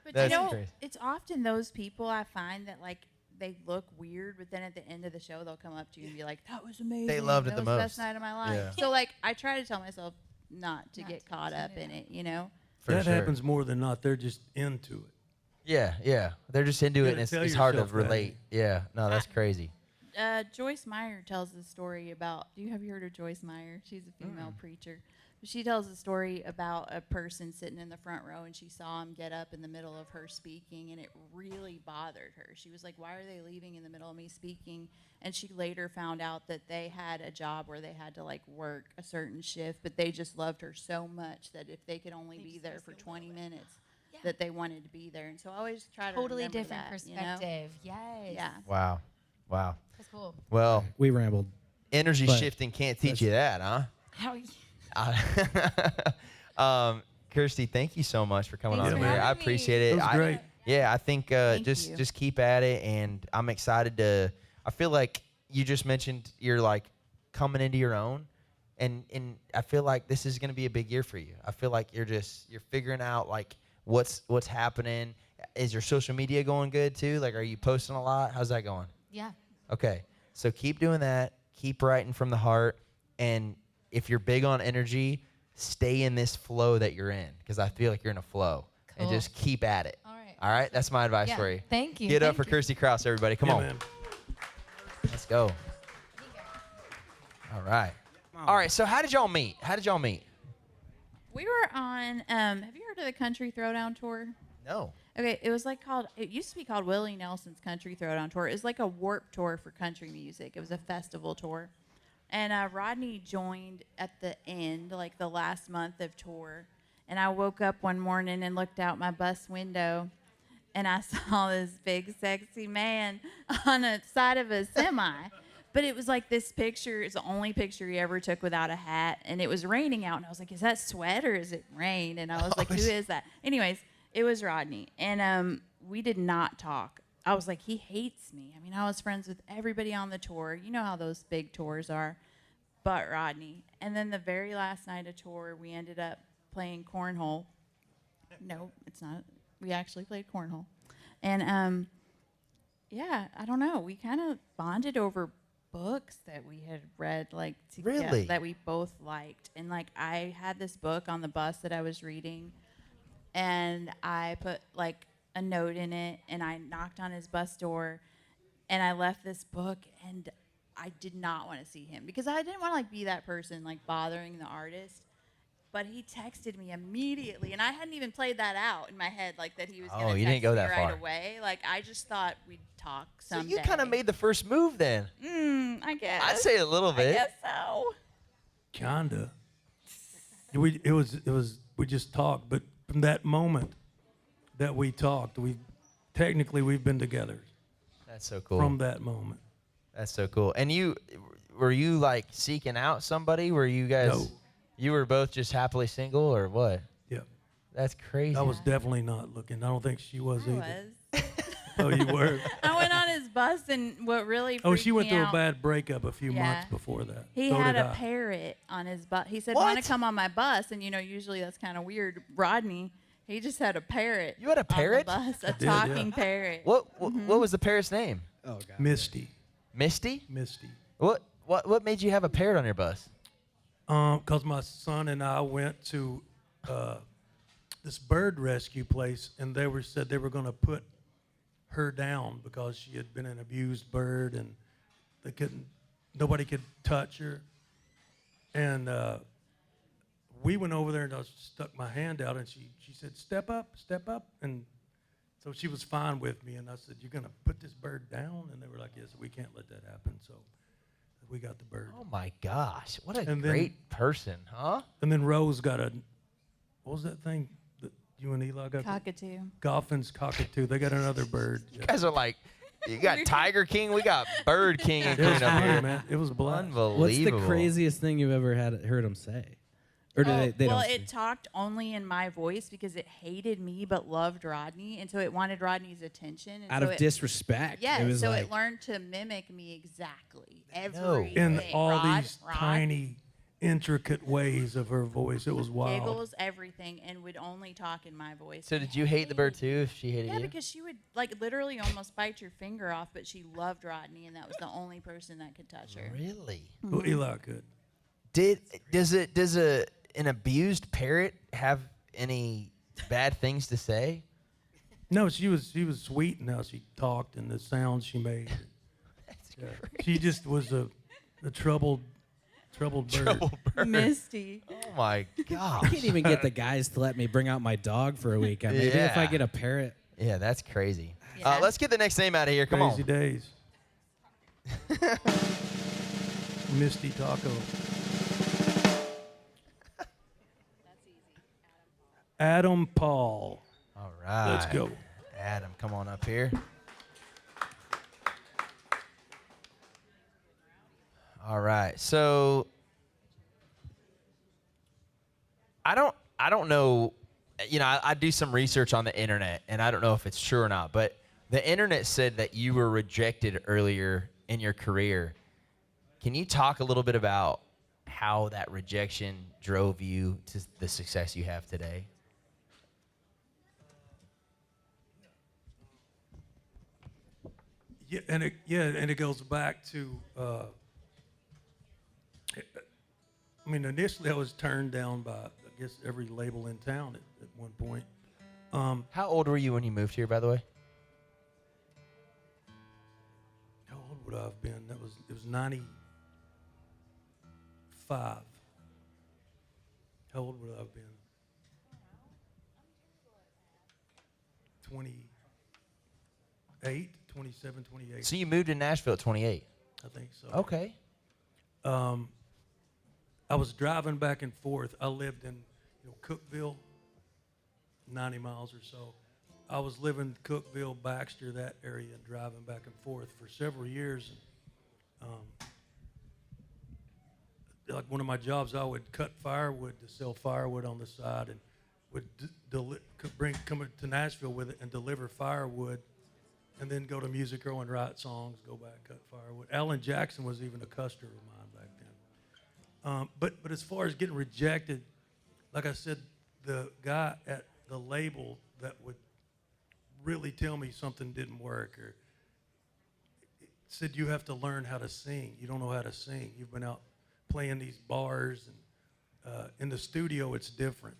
But That's you know, crazy. it's often those people I find that like they look weird, but then at the end of the show they'll come up to you and be like, "That was amazing. They loved it that the was the most." best night of my life." Yeah. So like, I try to tell myself not to Not get to caught tune up it in out. it, you know. For that sure. happens more than not. They're just into it. Yeah. They're just into You it, gotta and tell it's hard to yourself that. relate. Yeah. No, that's crazy. Joyce Meyer tells the story about. Have you heard of Joyce Meyer? She's a female preacher. She tells a story about a person sitting in the front row, and she saw him get up in the middle of her speaking, and it really bothered her. She was like, "Why are they leaving in the middle of me speaking?" And she later found out that they had a job where they had to like work a certain shift, but they just loved her so much that if they could only be there for 20 minutes, that they wanted to be there. And so I always try to Totally remember different that, perspective. Yes. Yeah. Wow. That's cool. Well, We rambled. energy But shifting can't teach you that, huh? How? Kirsty, thank you so much for coming Thanks on for here. I having me. appreciate it. It was great. Yeah, I think Thank you. just keep at it, and I'm excited to. I feel like you just mentioned you're like coming into your own, and I feel like this is going to be a big year for you. I feel like you're figuring out like what's happening. Is your social media going good too? Like, are you posting a lot? How's that going? Yeah. Okay, so keep doing that. Keep writing from the heart, and if you're big on energy, stay in this flow that you're in, because I feel like you're in a flow, and Cool. just keep at it. All right. All right, that's my advice Yeah. for you. Thank you. Get up Thank for you. Kirsty Krause, everybody. Come Yeah, on, man. let's go. All right. All right. So how did y'all meet? We were on. Have you heard of the Country Throwdown Tour? No. Okay, it was like called. It used to be called Willie Nelson's Country Throwdown Tour. It was like a Warped Tour for country music. It was a festival tour, and Rodney joined at the end, like the last month of tour. And I woke up one morning and looked out my bus window, and I saw this big, sexy man on the side of a semi. But it was like this picture. It's the only picture he ever took without a hat, and it was raining out. And I was like, "Is that sweat or is it rain?" And I was like, "Who is that?" Anyways. It was Rodney, and we did not talk. I was like, he hates me. I mean, I was friends with everybody on the tour. You know how those big tours are, but Rodney. And then the very last night of tour, we ended up playing cornhole. No, it's not. We actually played cornhole. And, yeah, I don't know. We kind of bonded over books that we had read, like, together, Really? that we both liked. And, like, I had this book on the bus that I was reading, and I put like a note in it, and I knocked on his bus door, and I left this book, and I did not want to see him because I didn't want to like be that person like bothering the artist. But he texted me immediately, and I hadn't even played that out in my head, like that he was Oh, going to you didn't text go me that right far. away. Like I just thought we'd talk So someday. you kind of made the first move then. I guess. I'd say a little I bit. guess so. Kinda. We just talked, but from that moment that we talked, we've been together That's so cool. from that moment. That's so cool. And were you like seeking out somebody? Were you guys? No. You were both just happily single, or what? Yeah. That's crazy. I was definitely not looking. I don't think she was I either. was. Oh, you were? I went on his bus, and what really Oh, freaked she went me through out, a bad breakup a few Yeah. months before that. He So had did a I. parrot on his bus. He said, What? "Want to come on my bus?" And you know, usually that's kind of weird. Rodney, he just had a parrot. You had a parrot? on the bus, a did, yeah. talking parrot. What was the parrot's name? Oh, God. Misty. Misty. Misty. What made you have a parrot on your bus? Because my son and I went to this bird rescue place, and said they were going to put her down because she had been an abused bird, and nobody could touch her. And we went over there, and I stuck my hand out, and she said, step up," and So she was fine with me, and I said, "You're gonna put this bird down?" And they were like, "Yes, we can't let that happen." So we got the bird. Oh my gosh, what a And then- great person, huh? And then Rose got a, what was that thing that you and Eli got? Cockatoo. Golfin's cockatoo. They got another bird. You guys are like, you got Tiger King, we got Bird King It was including up funny, here. man. It was a blast. Unbelievable. What's the craziest thing you've ever heard him say? Or do they well, don't it talked only in my voice because it hated me but loved Rodney, and so it wanted Rodney's attention. And out so of it, disrespect? Yeah, it was so like, it learned to mimic me exactly. No. In Everything. all Rod, these Rod, tiny, intricate ways of her voice. It was wild. giggles, everything, and would only talk in my voice. So And did you hate the bird too if she hated Yeah, you? because she would like literally almost bite your finger off, but she loved Rodney, and that was the only person that could touch her. Really? Well, Eli could. Does an abused parrot have any bad things to say? No, she was sweet in how she talked and the sounds she made. Yeah. She just was a troubled bird. Misty. Oh my I gosh. can't even get the guys to let me bring out my dog for a weekend. Maybe if I Yeah. get a parrot. Yeah, that's crazy. Yeah. Let's get the next name out of here. Come Crazy on. days. Misty Taco. Adam Paul. All right. Let's go. Adam, come on up here. All right. So I don't know, you know, I do some research on the internet and I don't know if it's true or not, but the internet said that you were rejected earlier in your career. Can you talk a little bit about how that rejection drove you to the success you have today? Yeah, and it goes back to. I mean, initially I was turned down by I guess every label in town at one point. How old were you when you moved here, by the way? How old would I have been? It was 95. How old would I have been? 28, 27, 28. So you moved to Nashville at 28. I think so. Okay. I was driving back and forth. I lived in Cookville, 90 miles or so. I was living Cookville, Baxter, that area, and driving back and forth for several years. Like one of my jobs, I would cut firewood to sell firewood on the side, and would come to Nashville with it and deliver firewood, and then go to Music Row and write songs, go back, cut firewood. Alan Jackson was even a customer of mine back then. But as far as getting rejected, like I said, the guy at the label that would really tell me something didn't work or said, you have to learn how to sing. You don't know how to sing. You've been out playing these bars, and in the studio it's different.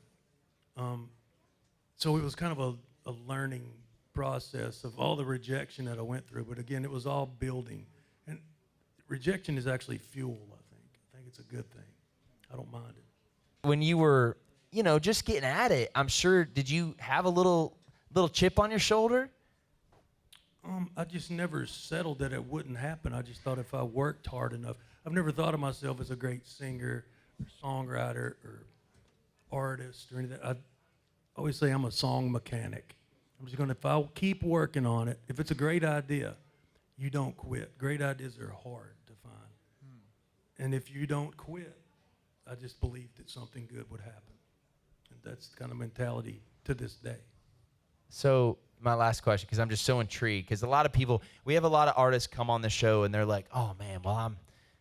So it was kind of a learning process of all the rejection that I went through. But again, it was all building. And rejection is actually fuel, I think. I think it's a good thing. I don't mind it. When you were, just getting at it, I'm sure, did you have a little chip on your shoulder? I just never settled that it wouldn't happen. I just thought if I worked hard enough. I've never thought of myself as a great singer or songwriter or artist or anything. I always say I'm a song mechanic. I'm just if I'll keep working on it, if it's a great idea, you don't quit. Great ideas are hard to find. And if you don't quit, I just believed that something good would happen. And that's the kind of mentality to this day. So my last question, because I'm just so intrigued, because we have a lot of artists come on the show and they're like, oh man, well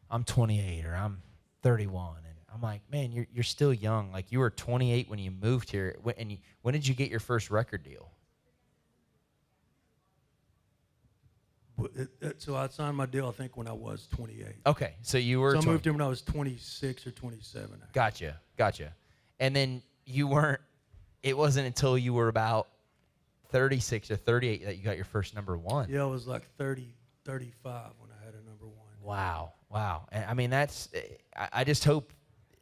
I'm 28 or I'm 31. And I'm like, man, you're still young. Like you were 28 when you moved here. When did you get your first record deal? So I signed my deal, I think, when I was 28. Okay, so you were. So I moved here when I was 26 or 27. Actually. Gotcha. And then it wasn't until you were about 36 or 38 that you got your first number one. Yeah, I was like 30, 35 when I had a number one. Wow. And I mean, I just hope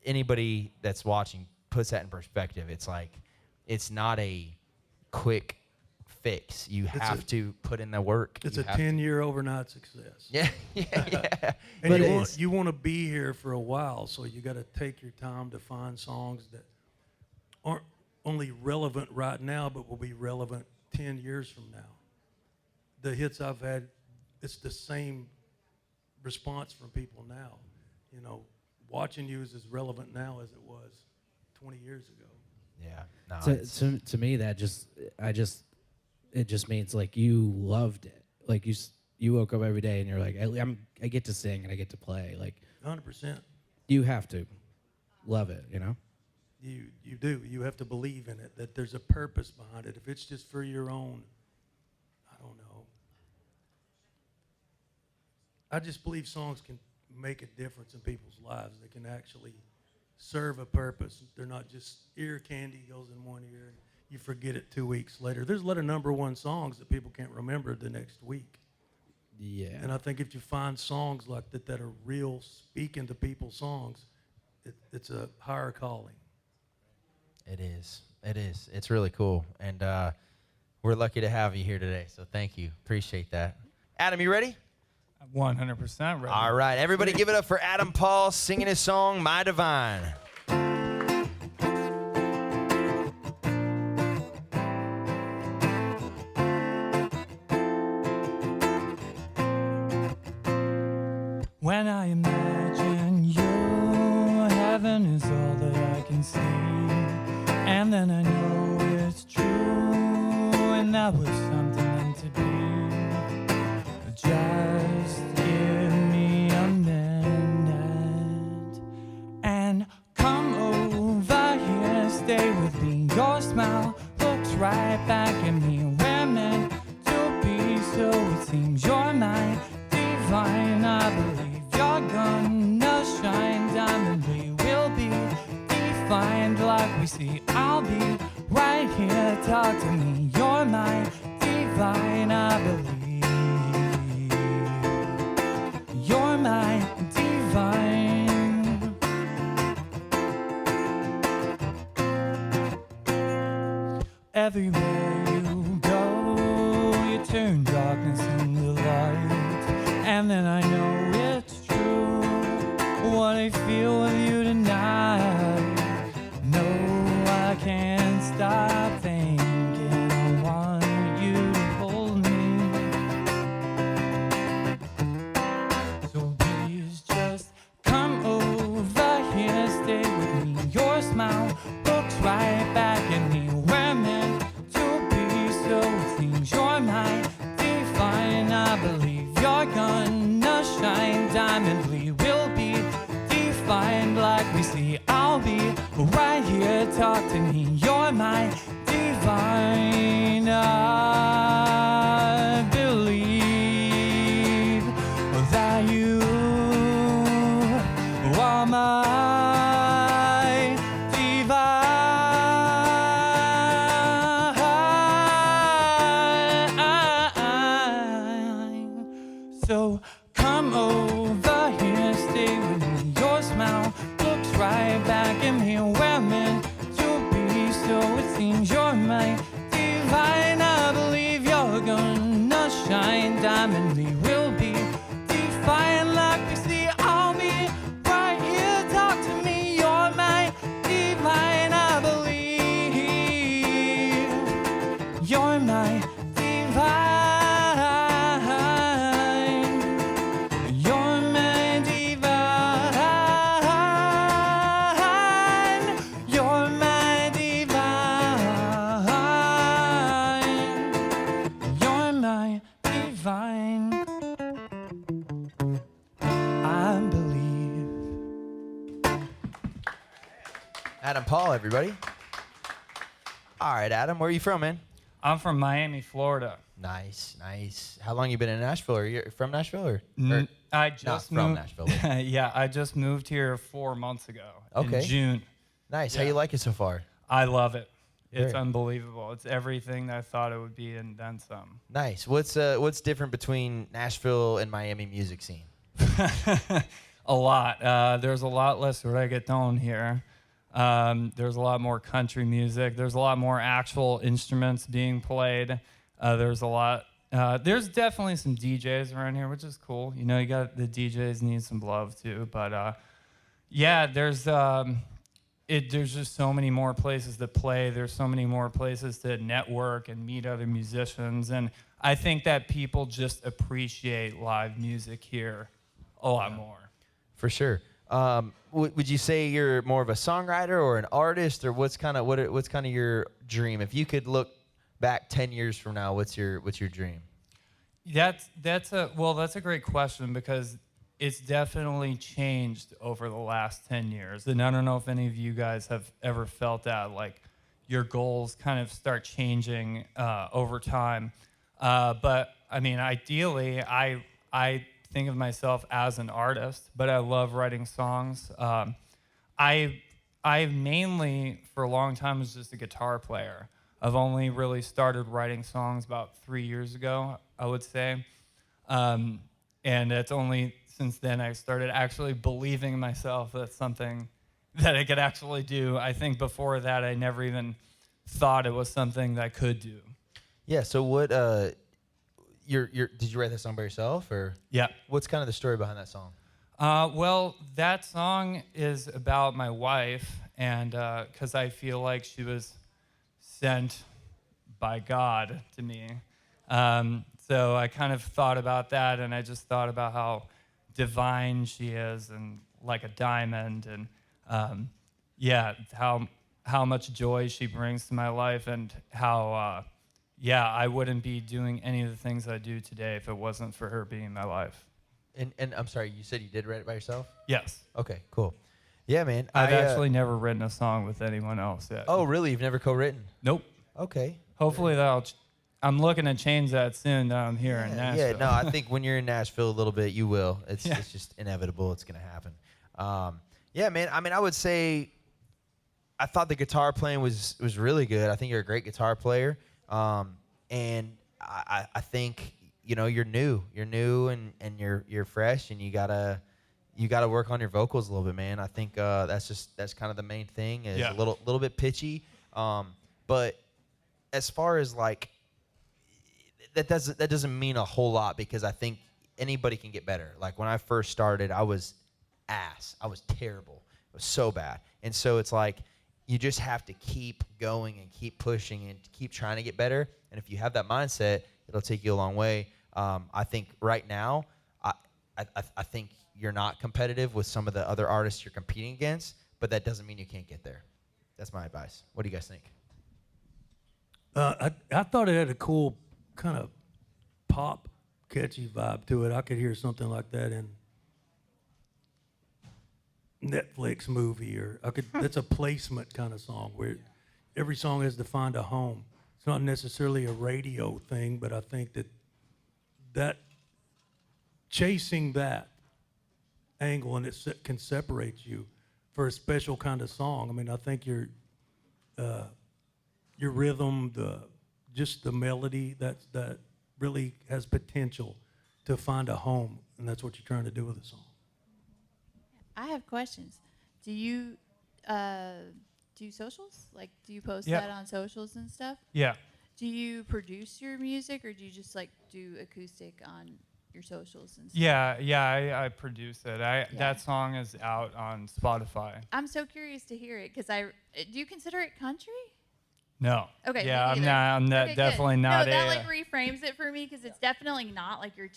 anybody that's watching puts that in perspective. It's like, it's not a quick fix. You have to put in the work. It's You a have to- 10-year overnight success. Yeah, yeah. And But you want to be here for a while, so you got to take your time to find songs that aren't only relevant right now, but will be relevant 10 years from now. The hits I've had, it's the same response from people now. You know, watching you is as relevant now as it was 20 years ago. Yeah. No, To me, it just means like you loved it. Like you woke up every day and you're like, I get to sing and I get to play. Like 100%. you have to love it, you know? You do. You have to believe in it, that there's a purpose behind it. If it's just for your own, I don't know. I just believe songs can make a difference in people's lives. They can actually serve a purpose. They're not just ear candy, goes in one ear and you forget it 2 weeks later. There's a lot of #1 songs that people can't remember the next week. Yeah. And I think if you find songs like that are real, speaking to people's songs, it's a higher calling. It is. It is. It's really cool. And we're lucky to have you here today. So thank you. Appreciate that. Adam, you ready? 100% ready. All right. Everybody give it up for Adam Paul singing his song, My Divine. When I imagine you, heaven is all that I can see. And then I know it's true, and that was something meant to be. Just give me a minute and come over here, stay with me. Your smile looks right back at me. We're meant to be, so it seems you're my divine. I believe you're gonna shine diamondly. We'll be defined like we see. I'll be right here, talk to me. You're my divine, I believe. You're my divine. Everywhere you go, you turn darkness into light. And then I know it's true, what I feel with you tonight. No, I can't stop thinking I want you to hold me. So please just come over here, stay with me. Your smile looks right back at me. We're meant to be, so it seems you're my divine. I believe you're gonna shine diamondly. We'll be defined like we see. I'll be right here, talk to me. You're my divine. I believe that you are my divine. So come over here, stay with me. Your smile looks right back at me. We're meant to be, so it seems you're my divine. I believe you're gonna shine diamondly. We'll be defined like we see. I'll be right here, talk to me. You're my divine. I believe you're my divine. You're my divine. You're my divine. You're my divine. I believe. Adam Paul, everybody. All right, Adam, where are you from, man? I'm from Miami, Florida. Nice, nice. How long you been in Nashville? Are you from Nashville or I not just from moved. Nashville? Yeah, I just moved here 4 months ago. Okay. In June. Nice. How you like it so far? I love it. It's Very. unbelievable. It's everything that I thought it would be and then some. Nice. What's different between Nashville and Miami music scene? A lot. There's a lot less reggaeton here. There's a lot more country music. There's a lot more actual instruments being played. There's a lot. There's definitely some DJs around here, which is cool. You know, you got the DJs need some love too. But yeah, there's just so many more places to play. There's so many more places to network and meet other musicians. And I think that people just appreciate live music here a lot more. For sure. Would you say you're more of a songwriter or an artist, or what's kind of your dream? If you could look back 10 years from now, what's your dream? That's a great question, because it's definitely changed over the last 10 years. And I don't know if any of you guys have ever felt that, like your goals kind of start changing over time. But I mean, ideally, I think of myself as an artist, but I love writing songs. I mainly, for a long time, was just a guitar player. I've only really started writing songs about 3 years ago, I would say. And it's only since then I started actually believing in myself that's something that I could actually do. I think before that, I never even thought it was something that I could do. Yeah, so what, did you write that song by yourself, or? Yeah. What's kind of the story behind that song? Well, that song is about my wife, and because I feel like she was sent by God to me. So I kind of thought about that, and I just thought about how divine she is, and like a diamond, and how much joy she brings to my life, and how I wouldn't be doing any of the things I do today if it wasn't for her being in my life. And I'm sorry, you said you did write it by yourself? Yes. Okay, cool. Yeah, man. I've actually never written a song with anyone else yet. Oh, really? You've never co-written? Nope. Okay. Hopefully I'm looking to change that soon down here in Nashville. Yeah, no, I think when you're in Nashville a little bit, you will. It's just inevitable. It's going to happen. Yeah, man. I mean, I would say I thought the guitar playing was really good. I think you're a great guitar player. And I think, you know, you're new and you're fresh, and you gotta work on your vocals a little bit, man. I think that's kind of the main thing, is a little bit pitchy. But as far as like, that doesn't mean a whole lot, because I think anybody can get better. Like when I first started, I was ass. I was terrible. It was so bad. And so it's like, you just have to keep going and keep pushing and keep trying to get better. And if you have that mindset, it'll take you a long way. I think right now, I think you're not competitive with some of the other artists you're competing against, but that doesn't mean you can't get there. That's my advice. What do you guys think? I thought it had a cool kind of pop, catchy vibe to it. I could hear something like that in Netflix movie, or that's a placement kind of song where every song has to find a home. It's not necessarily a radio thing, but I think that chasing that angle, and it can separate you for a special kind of song. I mean, I think your rhythm, just the melody, that really has potential to find a home, and that's what you're trying to do with a song. I have questions. Do you do socials? Like, do you post that on socials and stuff? Yeah. Do you produce your music, or do you just like do acoustic on your socials and stuff? Yeah, I produce it. That song is out on Spotify. I'm so curious to hear it, because do you consider it country? No. Okay. Yeah, I'm not Okay, definitely good. not. No, that like reframes it for me, because it's definitely not like your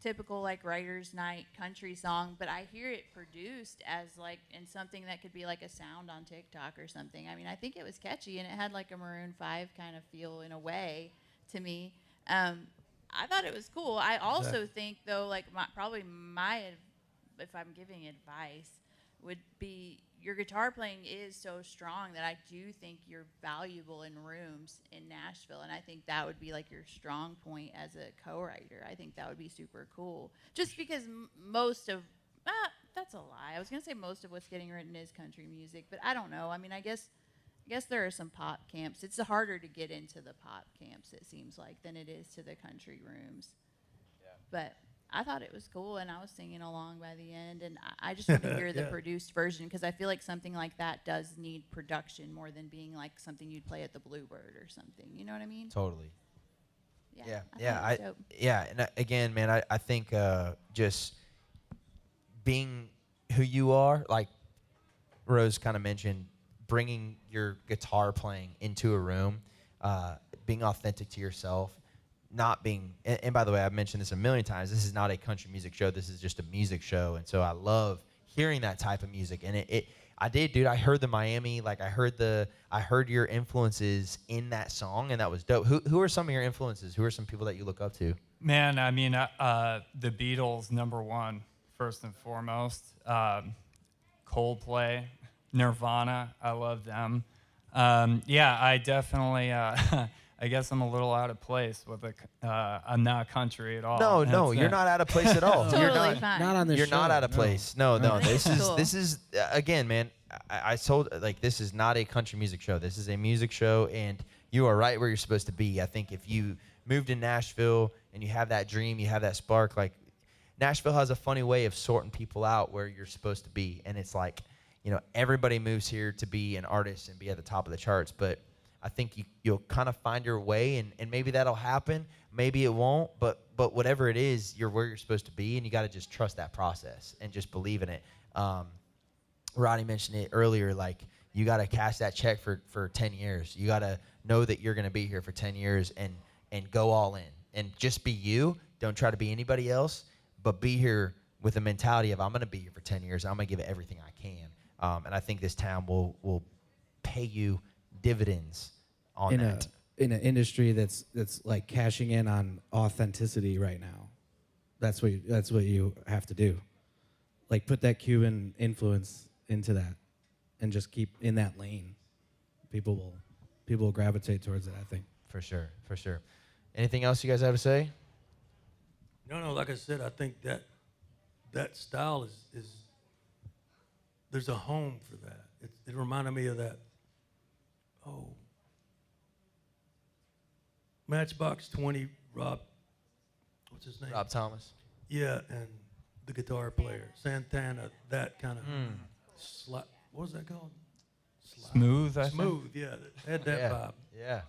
typical like writer's night country song, but I hear it produced as like in something that could be like a sound on TikTok or something. I mean, I think it was catchy, and it had like a Maroon 5 kind of feel in a way to me. I thought it was cool. I also think though, like if I'm giving advice, would be your guitar playing is so strong that I do think you're valuable in rooms in Nashville, and I think that would be like your strong point as a co-writer. I think that would be super cool, just because most of that's a lie. I was gonna say most of what's getting written is country music, but I don't know. I mean, I guess there are some pop camps. It's harder to get into the pop camps, it seems like, than it is to the country rooms. Yeah. But I thought it was cool, and I was singing along by the end, and I just want to hear the produced version, because I feel like something like that does need production more than being like something you'd play at the Bluebird or something. You know what I mean? Totally. I think it's dope. And again, man, I think just being who you are, like Rose kind of mentioned, bringing your guitar playing into a room, being authentic to yourself, not being, and by the way, I've mentioned this a million times, this is not a country music show, this is just a music show, and so I love hearing that type of music, and I did, dude, I heard the Miami, like I heard your influences in that song, and that was dope. Who are some of your influences? Who are some people that you look up to? Man, I mean, the Beatles, #1, first and foremost. Coldplay, Nirvana, I love them. I definitely, I guess I'm a little out of place with I'm not country at all. No, you're not out of place at all. Totally You're not, fine. Not on this You're show. not out of place. No. This is Cool. this is again, man. I told like this is not a country music show. This is a music show, and you are right where you're supposed to be. I think if you moved to Nashville and you have that dream, you have that spark. Like Nashville has a funny way of sorting people out where you're supposed to be, and it's like, you know, everybody moves here to be an artist and be at the top of the charts, but I think you'll kind of find your way, and maybe that'll happen. Maybe it won't, but whatever it is, you're where you're supposed to be, and you got to just trust that process and just believe in it. Rodney mentioned it earlier, like you got to cash that check for 10 years. You got to know that you're going to be here for 10 years and go all in and just be you. Don't try to be anybody else, but be here with a mentality of I'm going to be here for 10 years. I'm going to give it everything I can. And I think this town will pay you dividends on that. In an industry that's like cashing in on authenticity right now. That's what you have to do. Like put that Cuban influence into that and just keep in that lane. People will gravitate towards it, I think. For sure. Anything else you guys have to say? No, like I said, I think that style is there's a home for that. It reminded me of that. Matchbox 20, Rob, what's his name? Rob Thomas. Yeah, and the guitar player, Santana, that kind of, what was that called? Smooth, I think. Smooth, yeah, it had that vibe.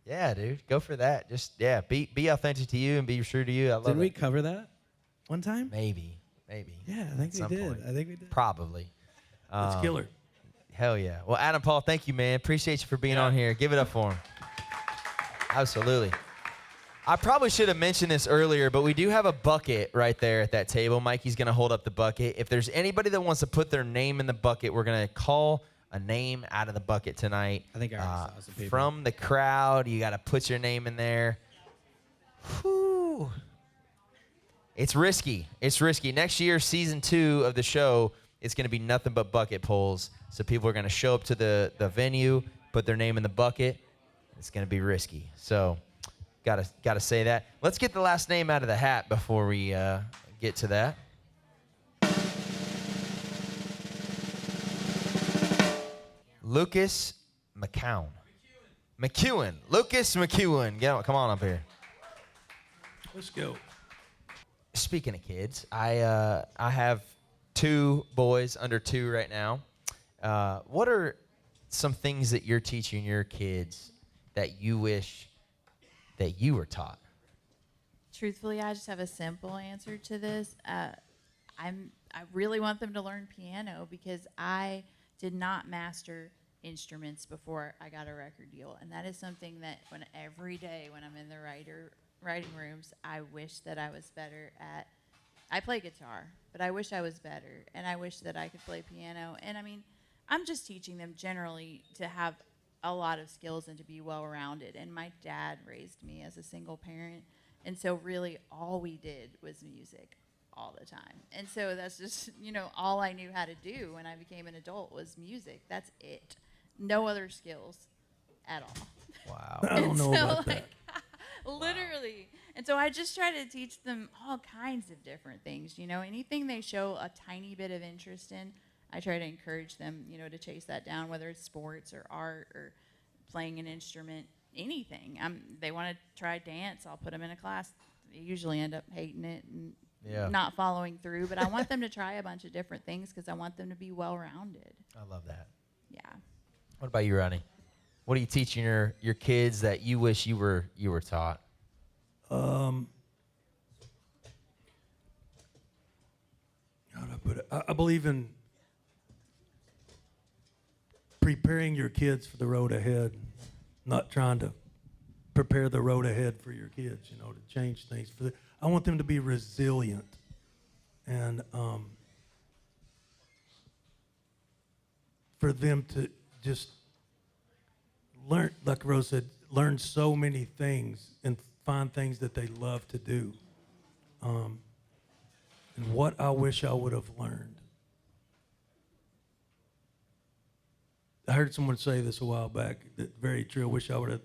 Yeah, dude, go for that. Just, be authentic to you and be true to you. I love it. Did we cover that one time? Maybe. Yeah, I think we did. Probably. It's killer. Hell yeah. Well, Adam Paul, thank you, man. Appreciate you for being on here. Give it up for him. Absolutely. I probably should have mentioned this earlier, but we do have a bucket right there at that table. Mikey's going to hold up the bucket. If there's anybody that wants to put their name in the bucket, we're going to call a name out of the bucket tonight. I think I already saw some people. From the crowd, you got to put your name in there. Whew. It's risky. Next year, season 2 of the show, it's going to be nothing but bucket pulls. So people are going to show up to the venue, put their name in the bucket. It's going to be risky. So gotta say that. Let's get the last name out of the hat before we get to that. Lucas McCown. Lucas McEwen. Come on up here. Let's go. Speaking of kids, I have 2 boys under 2 right now. What are some things that you're teaching your kids that you wish that you were taught? Truthfully, I just have a simple answer to this. I really want them to learn piano because I did not master instruments before I got a record deal, and that is something that every day when I'm in the writing rooms, I wish that I was better at. I play guitar, but I wish I was better, and I wish that I could play piano. And I mean, I'm just teaching them generally to have a lot of skills and to be well-rounded. And my dad raised me as a single parent, and so really all we did was music all the time. And so that's just, all I knew how to do when I became an adult was music. That's it. No other skills at all. Wow. I don't know about that. Literally. And so I just try to teach them all kinds of different things. Anything they show a tiny bit of interest in, I try to encourage them, to chase that down, whether it's sports or art or playing an instrument, anything. They want to try dance, I'll put them in a class. They usually end up hating it and not following through. But I want them to try a bunch of different things because I want them to be well-rounded. I love that. Yeah. What about you, Ronnie? What are you teaching your kids that you wish you were taught? How do I put it? I believe in preparing your kids for the road ahead, not trying to prepare the road ahead for your kids, you know, to change things. I want them to be resilient and for them to just learn, like Rose said, learn so many things and find things that they love to do. And what I wish I would have learned. I heard someone say this a while back, that very true. I wish I would have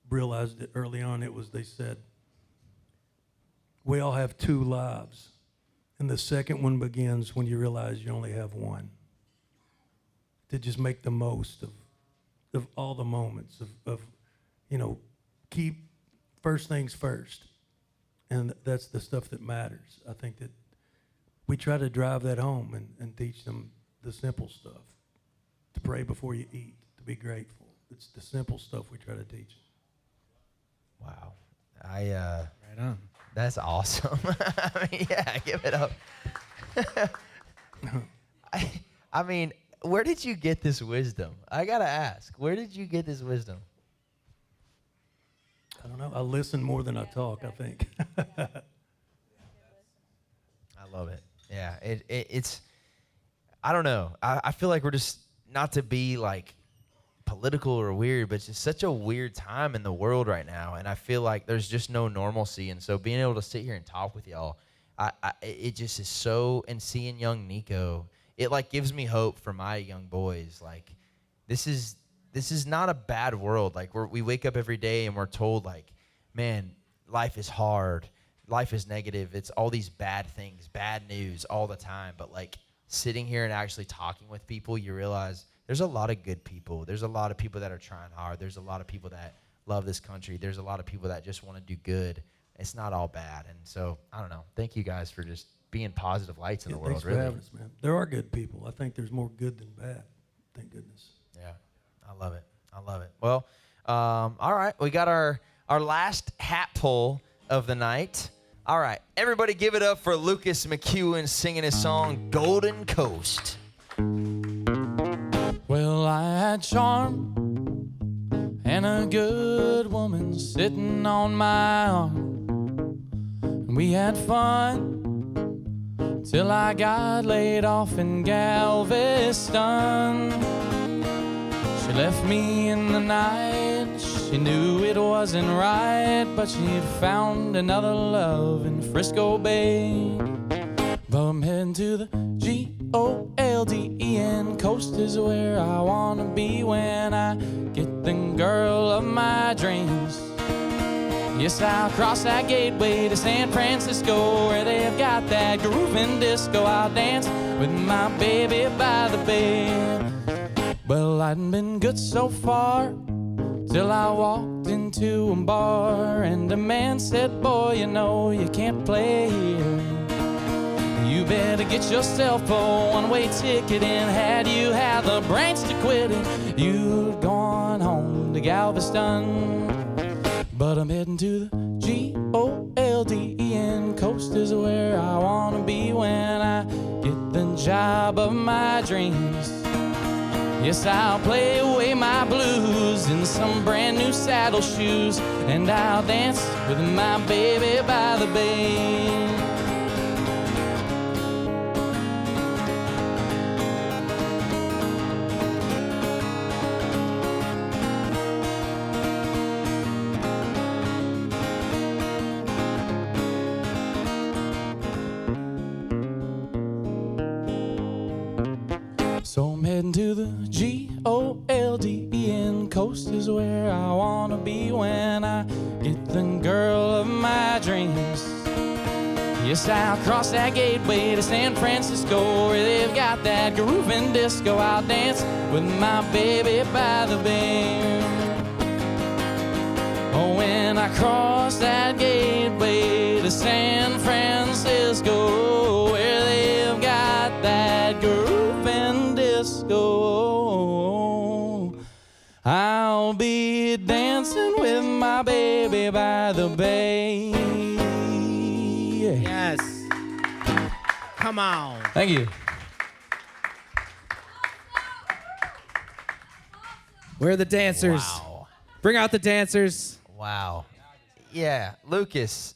realized it early on. They said, we all have two lives, and the second one begins when you realize you only have one. To just make the most of all the moments of you know, keep first things first. And that's the stuff that matters. I think that we try to drive that home and teach them the simple stuff. To pray before you eat, to be grateful. It's the simple stuff we try to teach them. Wow. Right on. That's awesome. I mean, yeah, give it up. I mean, where did you get this wisdom? I gotta ask, where did you get this wisdom? I don't know. I listen more than I talk, I think. I love it. Yeah, it's, I don't know. I feel like we're just, not to be like political or weird, but it's just such a weird time in the world right now. And I feel like there's just no normalcy. And so being able to sit here and talk with y'all, it just is so, and seeing young Nico, it like gives me hope for my young boys. Like, this is not a bad world. Like, we wake up every day and we're told like, man, life is hard. Life is negative. It's all these bad things, bad news all the time. But like, sitting here and actually talking with people, you realize there's a lot of good people. There's a lot of people that are trying hard. There's a lot of people that love this country. There's a lot of people that just want to do good. It's not all bad. And so, I don't know. Thank you guys for just being positive lights in the world, thanks really. for having us, man. There are good people. I think there's more good than bad. Thank goodness. Yeah, I love it. I love it. Well, all right. We got our last hat pull of the night. All right, everybody give it up for Lucas McEwen singing his song, Golden Coast. Well, I had charm and a good woman sitting on my arm. And we had fun till I got laid off in Galveston. She left me in the night. She knew it wasn't right, but she'd found another love in Frisco Bay. But I'm heading to the Golden coast is where I wanna be when I get the girl of my dreams. Yes, I'll cross that gateway to San Francisco, where they've got that grooving disco. I'll dance with my baby by the bay. Well, I hadn't been good so far till I walked into a bar and a man said, boy, you know you can't play here. You better get yourself a one-way ticket, and had you had the brains to quit it, you'd gone home to Galveston. But I'm heading to the Golden coast is where I wanna be when I get the job of my dreams. Yes, I'll play away my blues in some brand new saddle shoes, and I'll dance with my baby by the bay. So I'm heading to the Golden coast is where I wanna be when I get the girl of my dreams. Yes, I'll cross that gateway to San Francisco, where they've got that grooving disco. I'll dance with my baby by the bay. Oh, when I cross that gateway to San Francisco, where they've got that grooving disco, I'll I'll be dancing with my baby by the bay. Yes. Come on. Thank you. Where are the dancers? Wow. Bring out the dancers. Wow. Yeah, Lucas,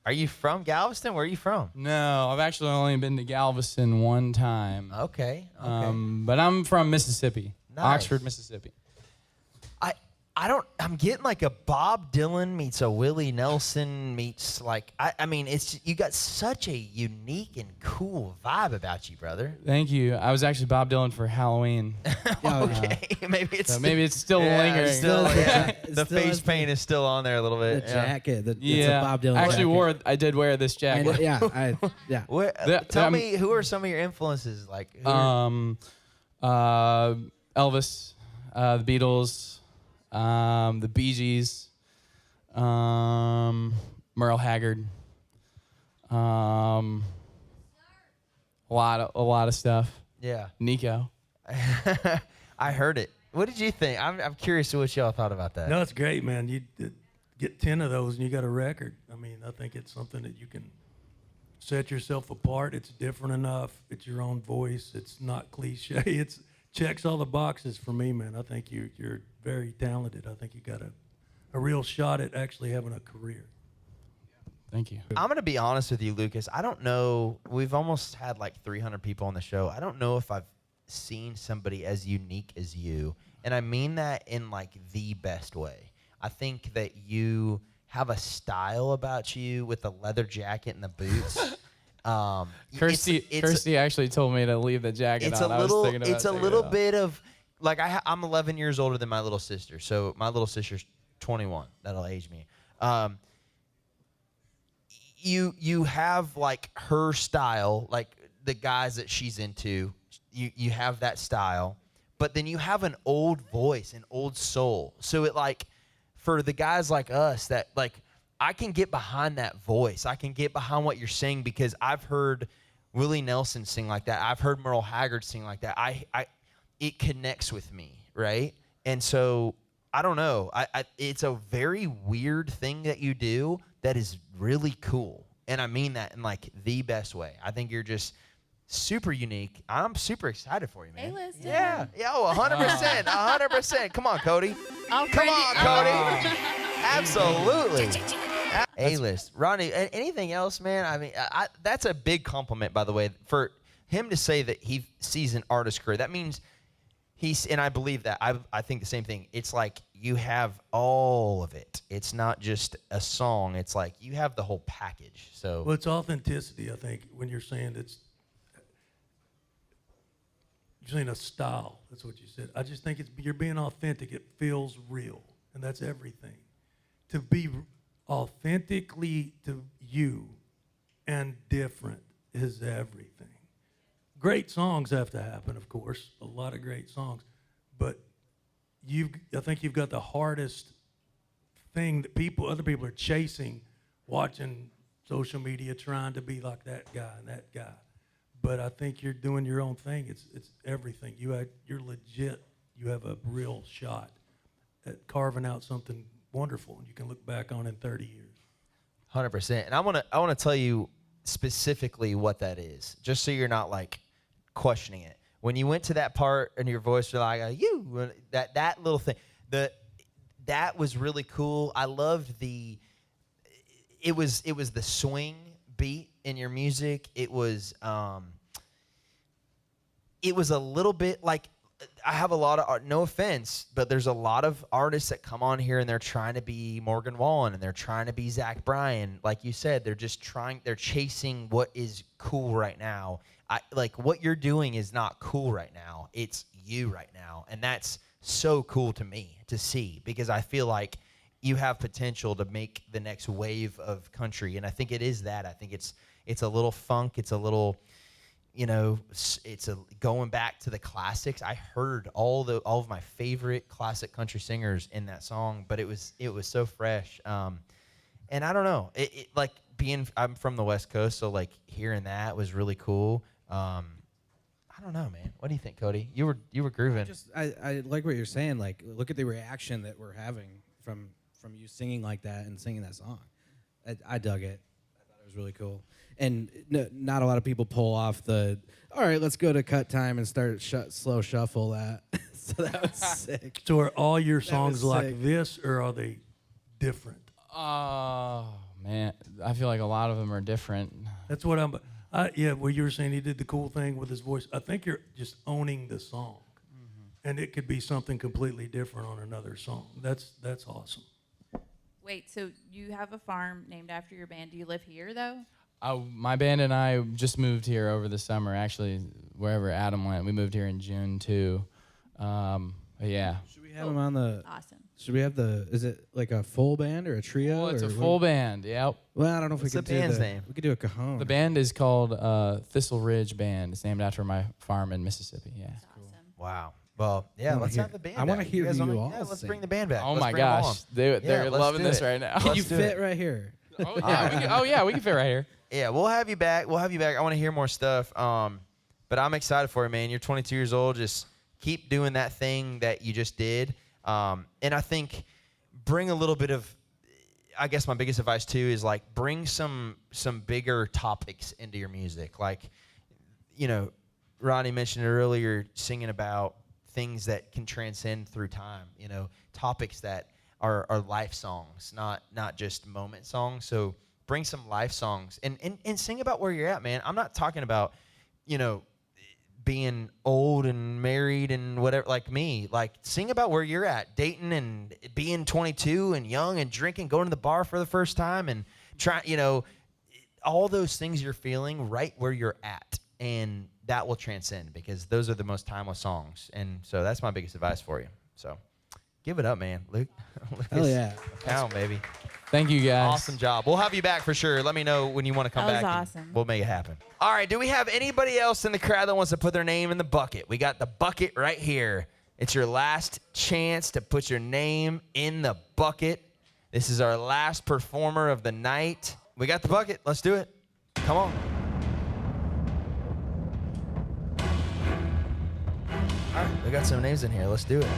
are you from Galveston? Where are you from? No, I've actually only been to Galveston one time. Okay. But I'm from Mississippi, Nice. Oxford, Mississippi. I'm getting like a Bob Dylan meets a Willie Nelson meets like, I mean, you got such a unique and cool vibe about you, brother. Thank you. I was actually Bob Dylan for Halloween. Okay, maybe it's still lingering. The face paint is still on there a little bit. The jacket. It's a Yeah, Bob Dylan actually jacket. I did wear this jacket. Yeah. Tell me, who are some of your influences? Like, Elvis, the Beatles, the Bee Gees, Merle Haggard, a lot of stuff. Yeah. Nico. I heard it. What did you think? I'm curious to what y'all thought about that. No, it's great, man. You get 10 of those and you got a record. I mean, I think it's something that you can set yourself apart. It's different enough. It's your own voice. It's not cliche. It's checks all the boxes for me, man. I think you're very talented. I think you got a real shot at actually having a career. Thank you. I'm going to be honest with you, Lucas. I don't know. We've almost had like 300 people on the show. I don't know if I've seen somebody as unique as you. And I mean that in like the best way. I think that you have a style about you with the leather jacket and the boots. Kirsty actually told me to leave the jacket it's on. A little, it's a little bit of like I'm 11 years older than my little sister. So my little sister's 21. That'll age me. You have like her style, like the guys that she's into. You have that style, but then you have an old voice, an old soul. So it like for the guys like us that like I can get behind that voice. I can get behind what you're saying because I've heard Willie Nelson sing like that. I've heard Merle Haggard sing like that. It connects with me, right? And so I don't know. It's a very weird thing that you do that is really cool. And I mean that in like the best way. I think you're just super unique. I'm super excited for you, man. A-list. Yeah. 100%. 100%. Come on, Cody. I'll Come friend on, you. Cody. Absolutely. A-list. Rodney, anything else, man? I mean, that's a big compliment, by the way, for him to say that he sees an artist career. That means and I believe that. I think the same thing. It's like you have all of it. It's not just a song. It's like you have the whole package. So Well, it's authenticity, I think, when you're saying you're saying a style. That's what you said. I just think you're being authentic. It feels real, and that's everything. To be authentically to you and different is everything. Great songs have to happen, of course, a lot of great songs, but I think you've got the hardest thing that other people are chasing, watching social media, trying to be like that guy and that guy. But I think you're doing your own thing. It's everything. You're legit. You have a real shot at carving out something wonderful, and you can look back on in 30 years. 100%. And I want to tell you specifically what that is, just so you're not like questioning it. When you went to that part and your voice was like that little thing, that was really cool. I loved it was the swing beat in your music. It was a little bit like, I have a lot of art, no offense, but there's a lot of artists that come on here and they're trying to be Morgan Wallen and they're trying to be Zach Bryan. Like you said, they're chasing what is cool right now. Like what you're doing is not cool right now. It's you right now. And that's so cool to me to see, because I feel like you have potential to make the next wave of country. And I think it is that. I think it's a little funk. It's a little, it's going back to the classics. I heard all of my favorite classic country singers in that song, but it was so fresh. And I don't know, I'm from the West Coast, so like hearing that was really cool. I I don't know, man. What do you think, Cody? You were grooving. I like what you're saying. Like, look at the reaction that we're having from you singing like that and singing that song. I dug it. I thought it was really cool. And not a lot of people pull off the, all right, let's go to cut time and start slow shuffle that. So that was sick. So are all your songs like sick. this, or are they different? Oh, man. I feel like a lot of them are different. That's what yeah, well, you were saying he did the cool thing with his voice. I think you're just owning the song. And it could be something completely different on another song. That's awesome. Wait, so you have a farm named after your band. Do you live here, though? My band and I just moved here over the summer. Actually, wherever Adam went, we moved here in June too. But yeah. Should we have him on the? Awesome. Should we have the? Is it like a full band or a trio? Well, it's or a full band. Yep. Well, I don't know if What's we could the band's do name? We could do a cajon. The band is called Thistle Ridge Band. It's named after my farm in Mississippi. Yeah. That's awesome. Wow. Well, yeah, let's have the band. I wanna back. hear guys you wanna- all Yeah, let's sing. bring the band back. Oh Let's my bring 'em gosh, on. they're Yeah, let's loving do this it. right now. You Let's do fit it. right here. Oh yeah, we can fit right here. Yeah, we'll have you back. I want to hear more stuff. But I'm excited for you, man. You're 22 years old. Just keep doing that thing that you just did. And I think bring a little bit of, I guess my biggest advice too is like bring some bigger topics into your music. Like, you know, Rodney mentioned it earlier, singing about things that can transcend through time. You know, topics that are life songs, not just moment songs. So bring some life songs and sing about where you're at, man. I'm not talking about, you know, being old and married and whatever, like me. Like, sing about where you're at, dating and being 22 and young and drinking, going to the bar for the first time and trying, you know, all those things you're feeling right where you're at. And that will transcend because those are the most timeless songs. And so that's my biggest advice for you. So give it up, man. Luke. Hell yeah. Count, baby. Thank you guys. Awesome job. We'll have you back for sure. Let me know when you want to come That was back. and awesome. We'll make it happen. All right. Do we have anybody else in the crowd that wants to put their name in the bucket? We got the bucket right here. It's your last chance to put your name in the bucket. This is our last performer of the night. We got the bucket. Let's do it. Come on. All right. We got some names in here. Let's do it.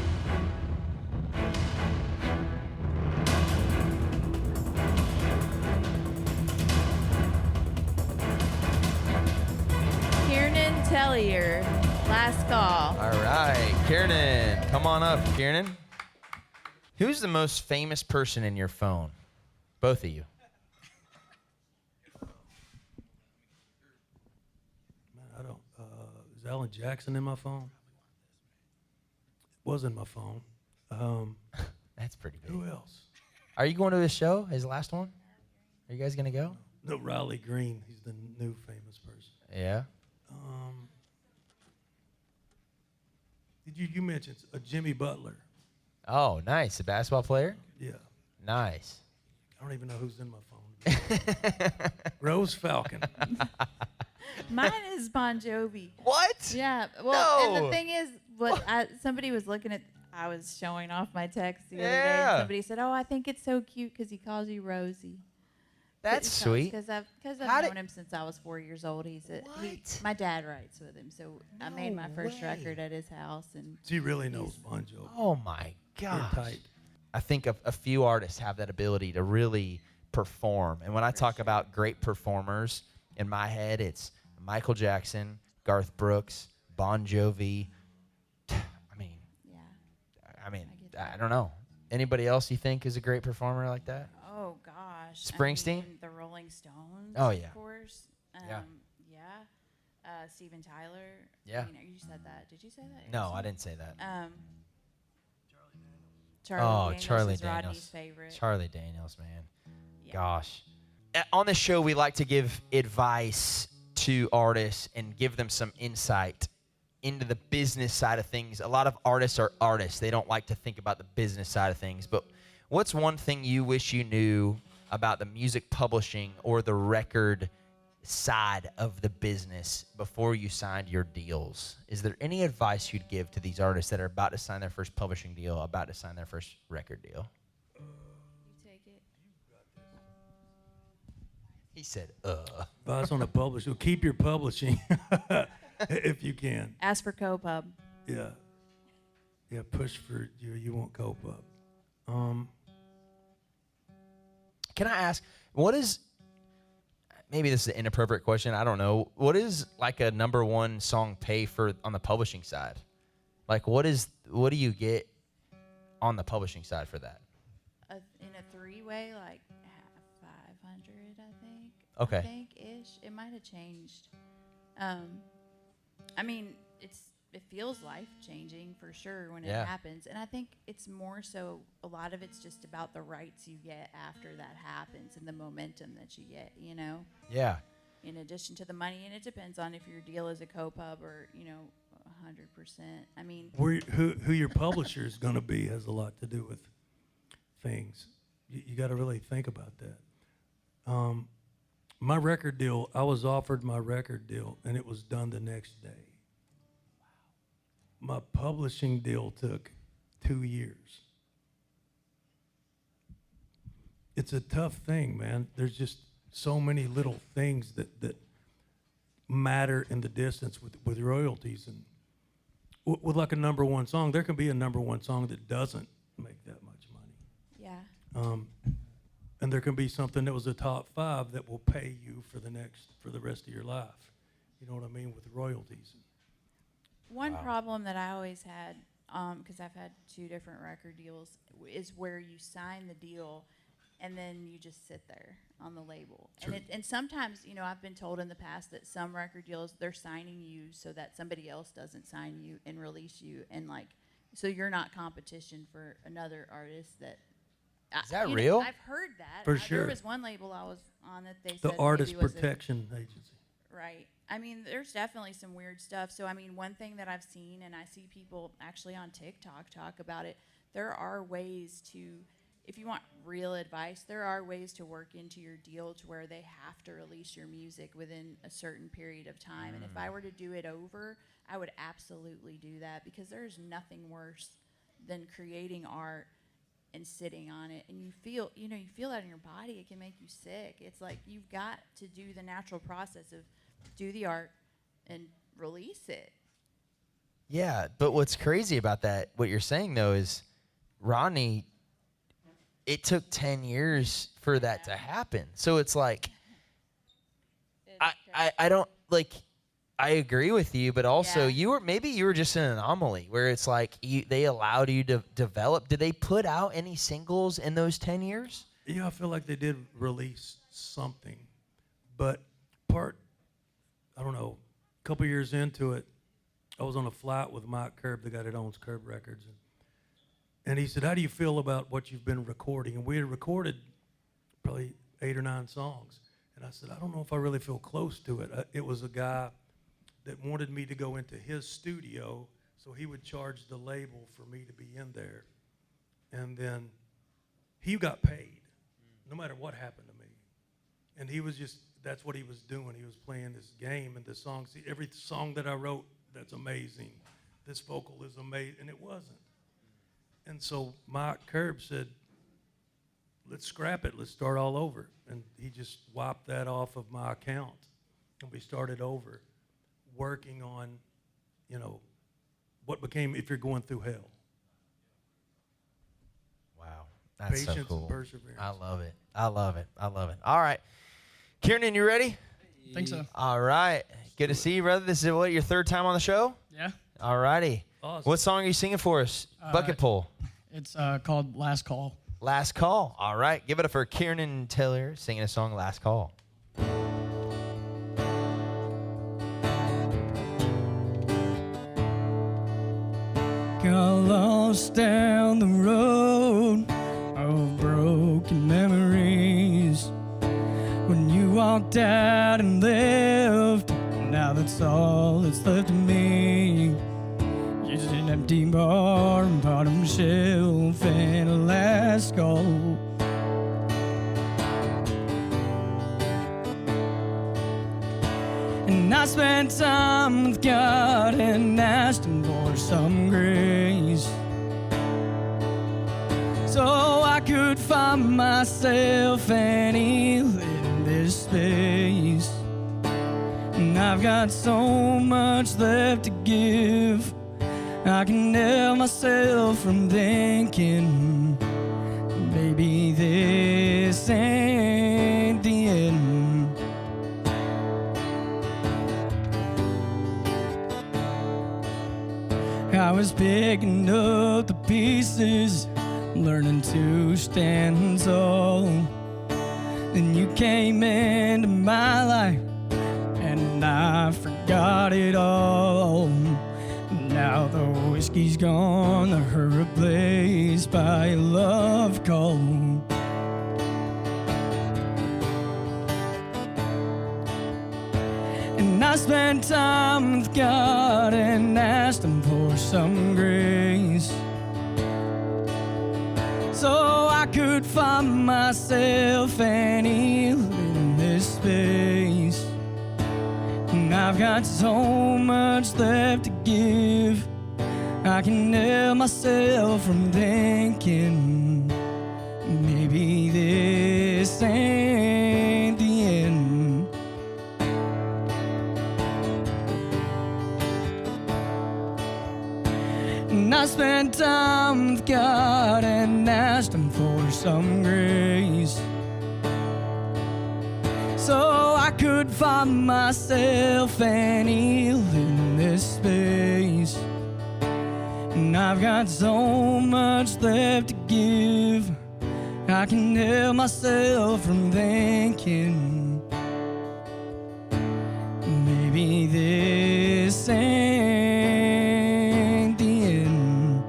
Kiernan Tellier, last call. All right, Kiernan, come on up, Kiernan. Who's the most famous person in your phone? Both of you. Man, I don't. Is Alan Jackson in my phone? It was in my phone. That's pretty big. Who else? Are you going to his show, his last one? Are you guys going to go? No, Riley Green. He's the new famous person. Yeah. Did you mention Jimmy Butler? Oh, nice. A basketball player? Yeah. Nice. I don't even know who's in my phone. Rose Falcon. Mine is Bon Jovi. What? Yeah. Well, and No. the thing is, somebody was looking at. I was showing off my text the other day, Yeah. and somebody said, "Oh, I think it's so cute because he calls you Rosie." That's sweet. Because I've How known did- him since I was 4 years old. What? My dad writes with him, so I made my first way. record at his house, and She really knows Bon Jovi. Oh, my They're gosh. tight. I think a few artists have that ability to really perform. And when I talk about great performers, in my head, it's Michael Jackson, Garth Brooks, Bon Jovi. I mean, yeah. I mean, I get that. I don't know. Anybody else you think is a great performer like that? Oh gosh. Springsteen? I mean, the Rolling Stones. Oh, yeah. Of course. Yeah. Yeah. Steven Tyler. Yeah. I mean, you said that. Did you say that? No, I didn't say that. Charlie Daniels Charlie is Daniels. Rodney's favorite. Charlie Daniels, man. Yeah. Gosh. On this show, we like to give advice to artists and give them some insight into the business side of things. A lot of artists are artists. They don't like to think about the business side of things. But what's one thing you wish you knew about the music publishing or the record side of the business before you signed your deals? Is there any advice you'd give to these artists that are about to sign their first publishing deal, about to sign their first record deal? You take it. He said, Advice on a publisher. Keep your publishing. if you can. Ask for co-pub. Yeah. Yeah, push for you won't cope up. Can I ask, what is, maybe this is an inappropriate question, I don't know. What is like a number one song pay for on the publishing side? Like what do you get on the publishing side for that? In a three-way, like 500, I think. Okay. I think-ish. It might have changed. I mean, it feels life-changing for sure when it happens. And I think it's more so, a lot of it's just about the rights you get after that happens and the momentum that you get, you know? Yeah. In addition to the money. And it depends on if your deal is a co-pub or, 100%. I mean... Who your publisher is going to be has a lot to do with things. You got to really think about that. My record deal, I was offered my record deal, and it was done the next day. My publishing deal took 2 years. It's a tough thing, man. There's just so many little things that matter in the distance with royalties. And with like a number one song, there can be a number one song that doesn't make that much money. Yeah. And there can be something that was a top 5 that will pay you for the rest of your life. You know what I mean, with royalties. One problem that I always had, because I've had 2 different record deals, is where you sign the deal and then you just sit there on the label. And sometimes, I've been told in the past that some record deals, they're signing you so that somebody else doesn't sign you and release you, and so you're not competition for another artist that... Is that real? I've heard that. For sure. There was one label I was on that they said The Artist maybe was Protection Agency. Right. I mean, there's definitely some weird stuff. So, I mean, one thing that I've seen, and I see people actually on TikTok talk about it, there are ways to, if you want real advice, there are ways to work into your deal to where they have to release your music within a certain period of time. And if I were to do it over, I would absolutely do that, because there's nothing worse than creating art and sitting on it, and you feel that in your body. It can make you sick. It's like you've got to do the natural process of do the art and release it. Yeah, but what's crazy about that, what you're saying though, is Rodney, it took 10 years for that to happen. So it's like, I don't, like, I agree with you, but also you were just an anomaly where it's like they allowed you to develop. Did they put out any singles in those 10 years? Yeah, I feel like they did release something, but I don't know, a couple years into it, I was on a flight with Mike Curb, the guy that owns Curb Records, and he said, "How do you feel about what you've been recording?" And we had recorded probably 8 or 9 songs, and I said, "I don't know if I really feel close to it." It was a guy that wanted me to go into his studio, so he would charge the label for me to be in there. And then he got paid, no matter what happened to me. And he was just, that's what he was doing. He was playing this game, and the songs, every song that I wrote, that's amazing. This vocal is amazing, and it wasn't. And so Mike Curb said, "Let's scrap it, let's start all over." And he just wiped that off of my account, and we started over, working on, what became If You're Going Through Hell. Wow, that's Patience so cool. and perseverance. I love it. I love it. I love it. All right, Kieran, you ready? Think so. All right, good to see you, brother. This is what, your 3rd time on the show? Yeah. All righty. Awesome. What song are you singing for us? Bucket Pull. It's called Last Call. Last Call. All right, give it up for Kieran Taylor singing a song, Last Call. Got lost down the road of broken memories. When you walked out and left, now that's all that's left of me. Just an empty bar, bottom shelf, and a last call. And I spent time with God and asked Him for some grace, so I could find myself and heal in this space. And I've got so much left to give. I can help myself from thinking, maybe this ain't the end. I was picking up the pieces, learning to stand tall. Then you came into my life, and I forgot it all. Now the whiskey's gone, her replaced by a love call. And I spent time with God and asked Him for some grace, so I could find myself and heal in this space. And I've got so much left to give. I can help myself from thinking, maybe this ain't the end. And I spent time with God and asked Him for some grace, so I could find myself and heal in this space. And I've got so much left to give. I can help myself from thinking, maybe this ain't the end.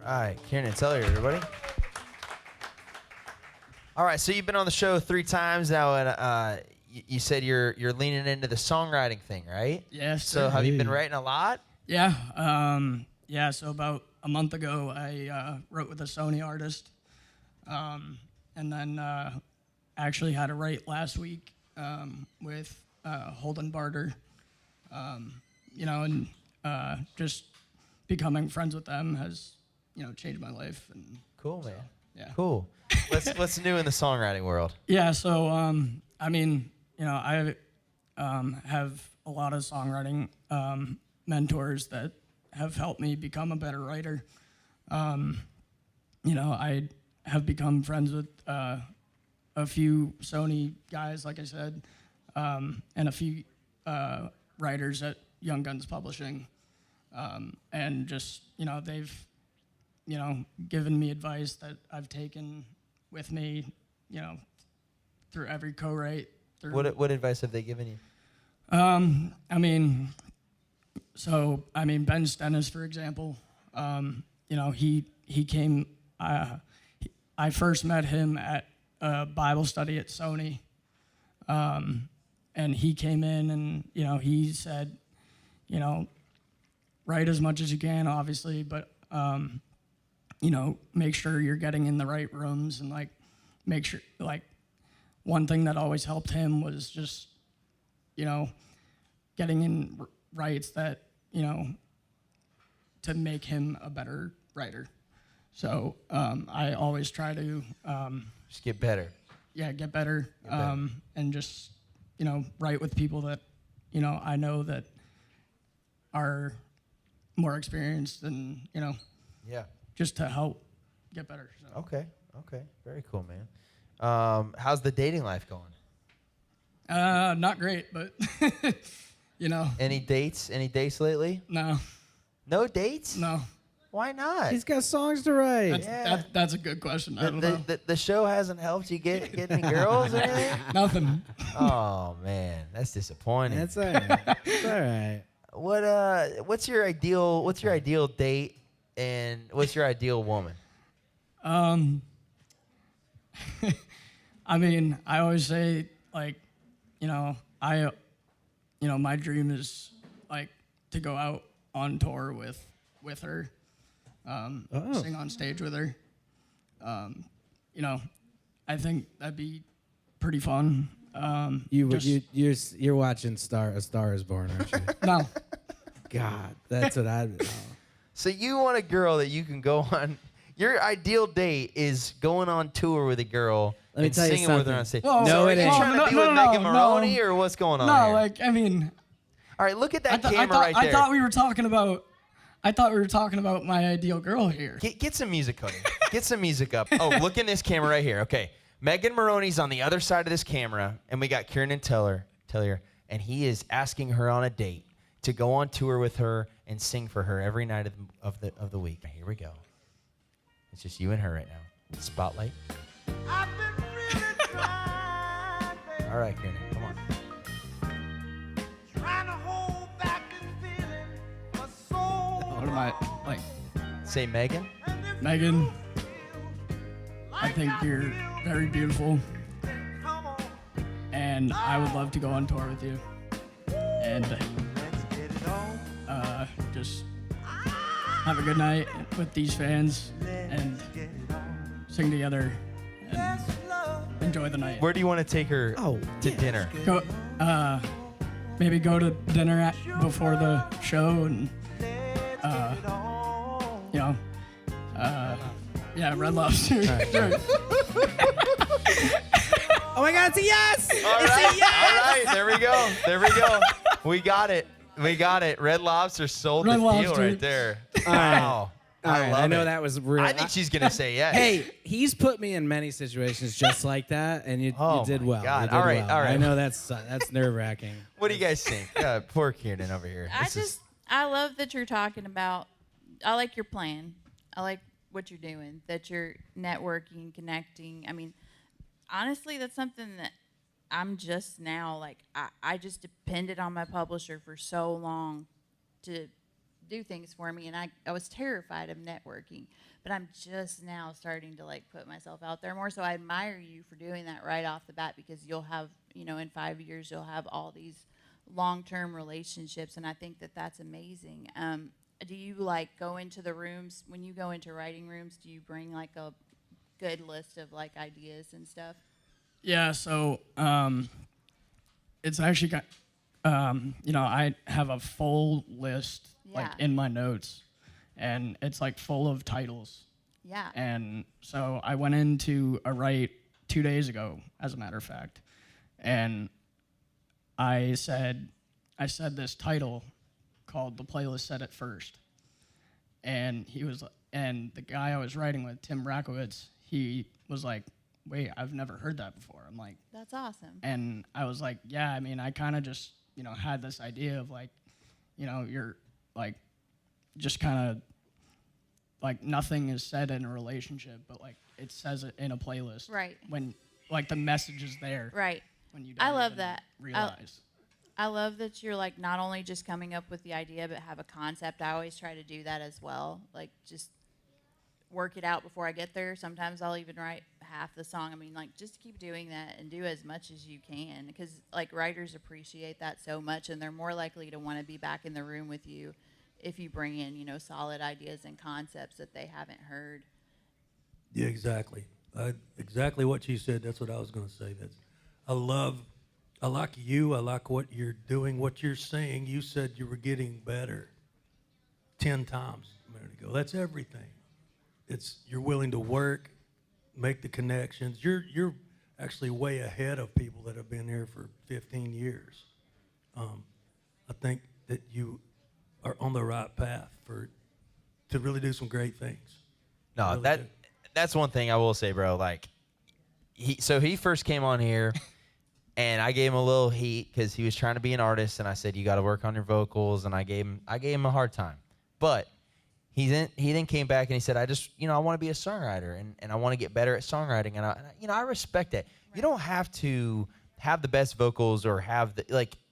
All right, Kieran Teller, everybody. All right, so you've been on the show 3 times now, and you said you're leaning into the songwriting thing, right? Yes. So have you been writing a lot? Yeah. So about a month ago, I wrote with a Sony artist, and then actually had to write last week with Holden Barter. And just becoming friends with them has changed my life. And Cool, man. yeah. Cool. What's new in the songwriting world? Yeah. So I have a lot of songwriting mentors that have helped me become a better writer. I have become friends with a few Sony guys, like I said, and a few writers at Young Guns Publishing, and just they've given me advice that I've taken with me, through every co-write. What advice have they given you? Ben Stennis, for example, he came, I first met him at a Bible study at Sony, and he came in and, he said, write as much as you can, obviously, but, make sure you're getting in the right rooms, and make sure, one thing that always helped him was just, getting in writes that, to make him a better writer. So I always try to Just get better. get better, and just write with people that I know that are more experienced, and Yeah. just to help get better. So. Okay. Very cool, man. How's the dating life going? Not great, but Any dates lately? no. No dates? No. Why not? He's got songs to write. That's a good question. I don't know. The show hasn't helped you get any girls or anything? Nothing. Oh man, that's disappointing. That's all right. It's all right. What's your ideal date, and what's your ideal woman? I always say, my dream is to go out on tour with her, sing on stage with her. I think that'd be pretty fun. You're watching A Star Is Born, aren't you? No. God, that's what I'd. So you want a girl that you can go on Your ideal date is going on tour with a girl Let me and tell you singing with her on something. stage. Whoa, So No, are it you ain't. trying to be with Megan Maroney or what's going on No, here? like, I mean, All right, look at that I camera right there. I thought we were talking about my ideal girl here. Get some music, Cody. Get some music up. Oh, look in this camera right here. Okay. Megan Maroney's on the other side of this camera, and we got Kieran Teller, and he is asking her on a date to go on tour with her and sing for her every night of the week. Here we go. It's just you and her right now. Spotlight. All right, Kieran, come on. What am I, like, Say Megan. Megan, I think you're very beautiful, and I would love to go on tour with you, and just have a good night with these fans, and sing together, and enjoy the night. Where do you want to take her to dinner? Go, maybe go to dinner before the show, and yeah, Red Lobster. Sure. Oh my God, it's a yes! All right, there we go. We got it. Red Lobster sold Red the deal Lobster. right there. All right. Wow. All right, I know it. that was real. I think she's gonna say yes. Hey, he's put me in many situations just like that, and you Oh did my well. God. You did All right, well. all right. I know that's nerve wracking. What do you guys think? Poor Kieran over here. I love that you're talking about. I like your plan. I like what you're doing. That you're networking, connecting. I mean, honestly, that's something that I'm just now like. I just depended on my publisher for so long to do things for me, and I was terrified of networking. But I'm just now starting to like put myself out there more. So I admire you for doing that right off the bat, because you'll have, in 5 years you'll have all these long-term relationships, and I think that that's amazing. Do you like go into the rooms when you go into writing rooms? Do you bring like a good list of like ideas and stuff? Yeah, so it's actually got, I have a full list like Yeah. in my notes, and it's like full of titles. Yeah. And so I went into a write 2 days ago, as a matter of fact, and I said this title called "The Playlist Said It First," and the guy I was writing with, Tim Rakowitz, he was like, "Wait, I've never heard that before." I'm like, That's awesome. and I was like, "Yeah, I mean, I kind of just had this idea of like, you're like, just kind of like nothing is said in a relationship, but like it says it in a playlist, Right. When like the message is there, Right. When you don't I love even that. realize." I love that you're like not only just coming up with the idea, but have a concept. I always try to do that as well. Like just work it out before I get there. Sometimes I'll even write half the song. I mean, like just keep doing that and do as much as you can, because like writers appreciate that so much, and they're more likely to want to be back in the room with you if you bring in, solid ideas and concepts that they haven't heard. Yeah, exactly. Exactly what you said. That's what I was going to say. I like you. I like what you're doing, what you're saying. You said you were getting better 10 times a minute ago. That's everything. You're willing to work, make the connections. You're actually way ahead of people that have been here for 15 years. I think that you are on the right path to really do some great things. No, Really that's one thing I will say, bro. Like, he first came on here, and I gave him a little heat because he was trying to be an artist, and I said you got to work on your vocals, and I gave him a hard time. But he then came back and he said, I want to be a songwriter, and I want to get better at songwriting, and I respect that. Right. You don't have to have the best vocals or have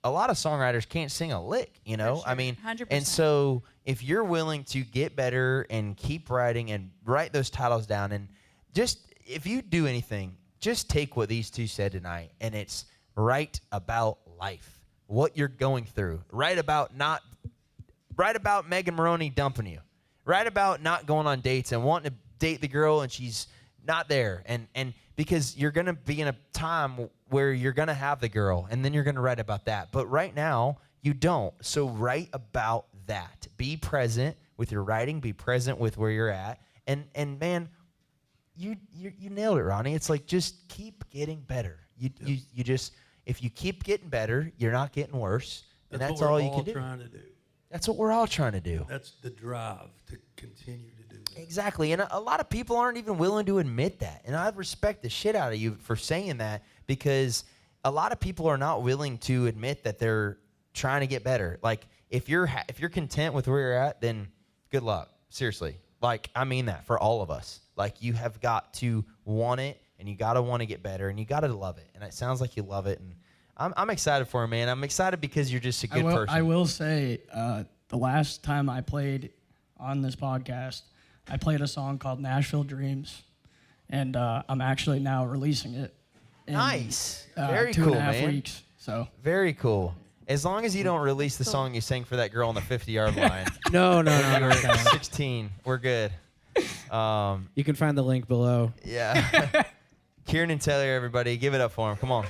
a lot of songwriters can't sing a lick, Sure. I mean, 100%. And so if you're willing to get better and keep writing and write those titles down, and just if you do anything, just take what these two said tonight, and it's write about life, what you're going through. Write about Megan Maroney dumping you. Write about not going on dates and wanting to date the girl and she's not there, and because you're gonna be in a time where you're gonna have the girl, and then you're gonna write about that. But right now you don't. So write about that. Be present with your writing. Be present with where you're at, And man, you nailed it, Ronnie. It's like, just keep getting better. You just, if you keep getting better, you're not getting worse. And that's all you can do. Trying to do. That's what we're all trying to do. That's the drive to continue to do that. Exactly. And a lot of people aren't even willing to admit that. And I respect the shit out of you for saying that, because a lot of people are not willing to admit that they're trying to get better. Like, if you're content with where you're at, then good luck. Seriously. Like, I mean that for all of us. Like, you have got to want it, and you got to want to get better, and you got to love it. And it sounds like you love it. And I'm excited for it, man. I'm excited because you're just a good person. I will say, the last time I played on this podcast, I played a song called Nashville Dreams, and I'm actually now releasing it in Nice. Very 2.5 cool, man. weeks. So Very cool. As long as you don't release the song you sang for that girl on the 50-yard line. No. 16. We're good. You can find the link below. Yeah. Kieran and Taylor, everybody, give it up for him. Come on.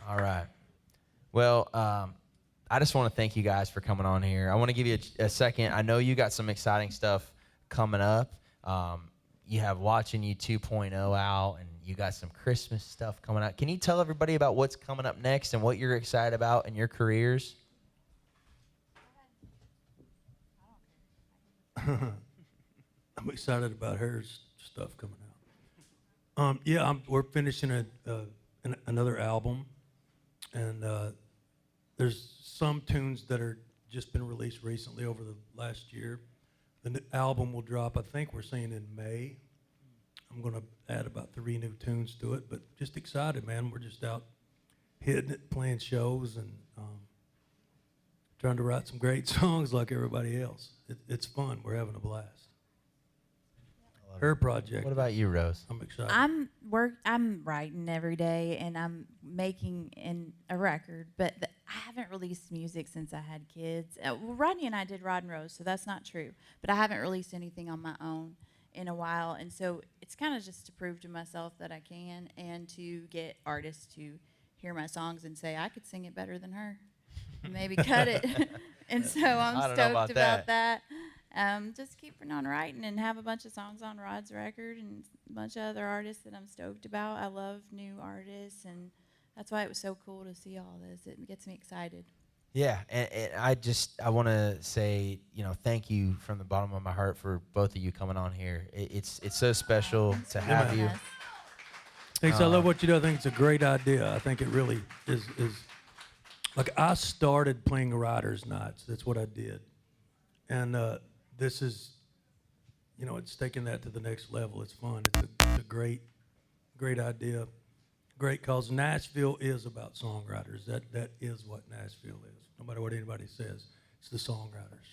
All right. Well, I just want to thank you guys for coming on here. I want to give you a second. I know you got some exciting stuff coming up. You have Watching You 2.0 out, and you got some Christmas stuff coming out. Can you tell everybody about what's coming up next and what you're excited about in your careers? I'm excited about her stuff coming out. We're finishing another album, and there's some tunes that are just been released recently over the last year. The album will drop, I think we're saying in May. I'm going to add about 3 new tunes to it, but just excited, man. We're just out hitting it, playing shows, and trying to write some great songs like everybody else. It's fun. We're having a blast. Her project. What about you, Rose? I'm excited. I'm writing every day, and I'm making a record, but I haven't released music since I had kids. Rodney and I did Rod and Rose, so that's not true. But I haven't released anything on my own in a while, and so it's kind of just to prove to myself that I can, and to get artists to hear my songs and say, I could sing it better than her, and maybe cut it. And so I'm stoked about that. Just keeping on writing, and have a bunch of songs on Rod's record, and a bunch of other artists that I'm stoked about. I love new artists, and that's why it was so cool to see all this. It gets me excited. Yeah, and I want to say, thank you from the bottom of my heart for both of you coming on here. It's so special to have you. Thanks. I love what you do. I think it's a great idea. I think it really is. Like, I started playing writers' nights. That's what I did, and this is, it's taking that to the next level. It's fun. It's a great idea. Great cause. Nashville is about songwriters. That is what Nashville is. No matter what anybody says, it's the songwriters.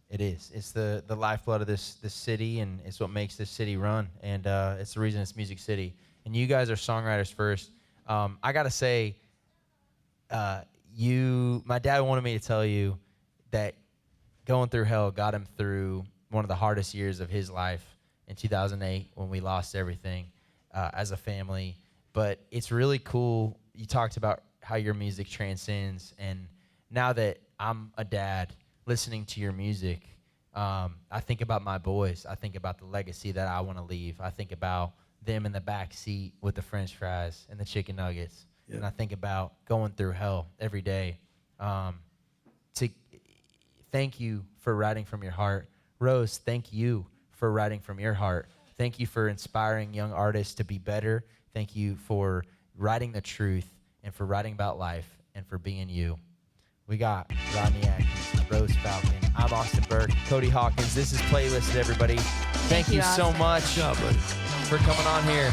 It is. It's the lifeblood of this city, and it's what makes this city run. And it's the reason it's Music City. And you guys are songwriters first. I gotta say, my dad wanted me to tell you that going through hell got him through one of the hardest years of his life in 2008 when we lost everything as a family. But it's really cool. You talked about how your music transcends, and now that I'm a dad listening to your music, I think about my boys. I think about the legacy that I want to leave. I think about them in the back seat with the French fries and the chicken nuggets. Yep. And I think about going through hell every day. Thank you for writing from your heart. Rose, thank you for writing from your heart. Thank you for inspiring young artists to be better. Thank you for writing the truth, and for writing about life, and for being you. We got Rodney Atkins, Rose Falcon. I'm Austin Burke, Cody Hawkins. This is Playlisted, everybody. Thank you so much for coming on here.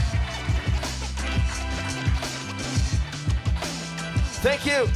Thank you.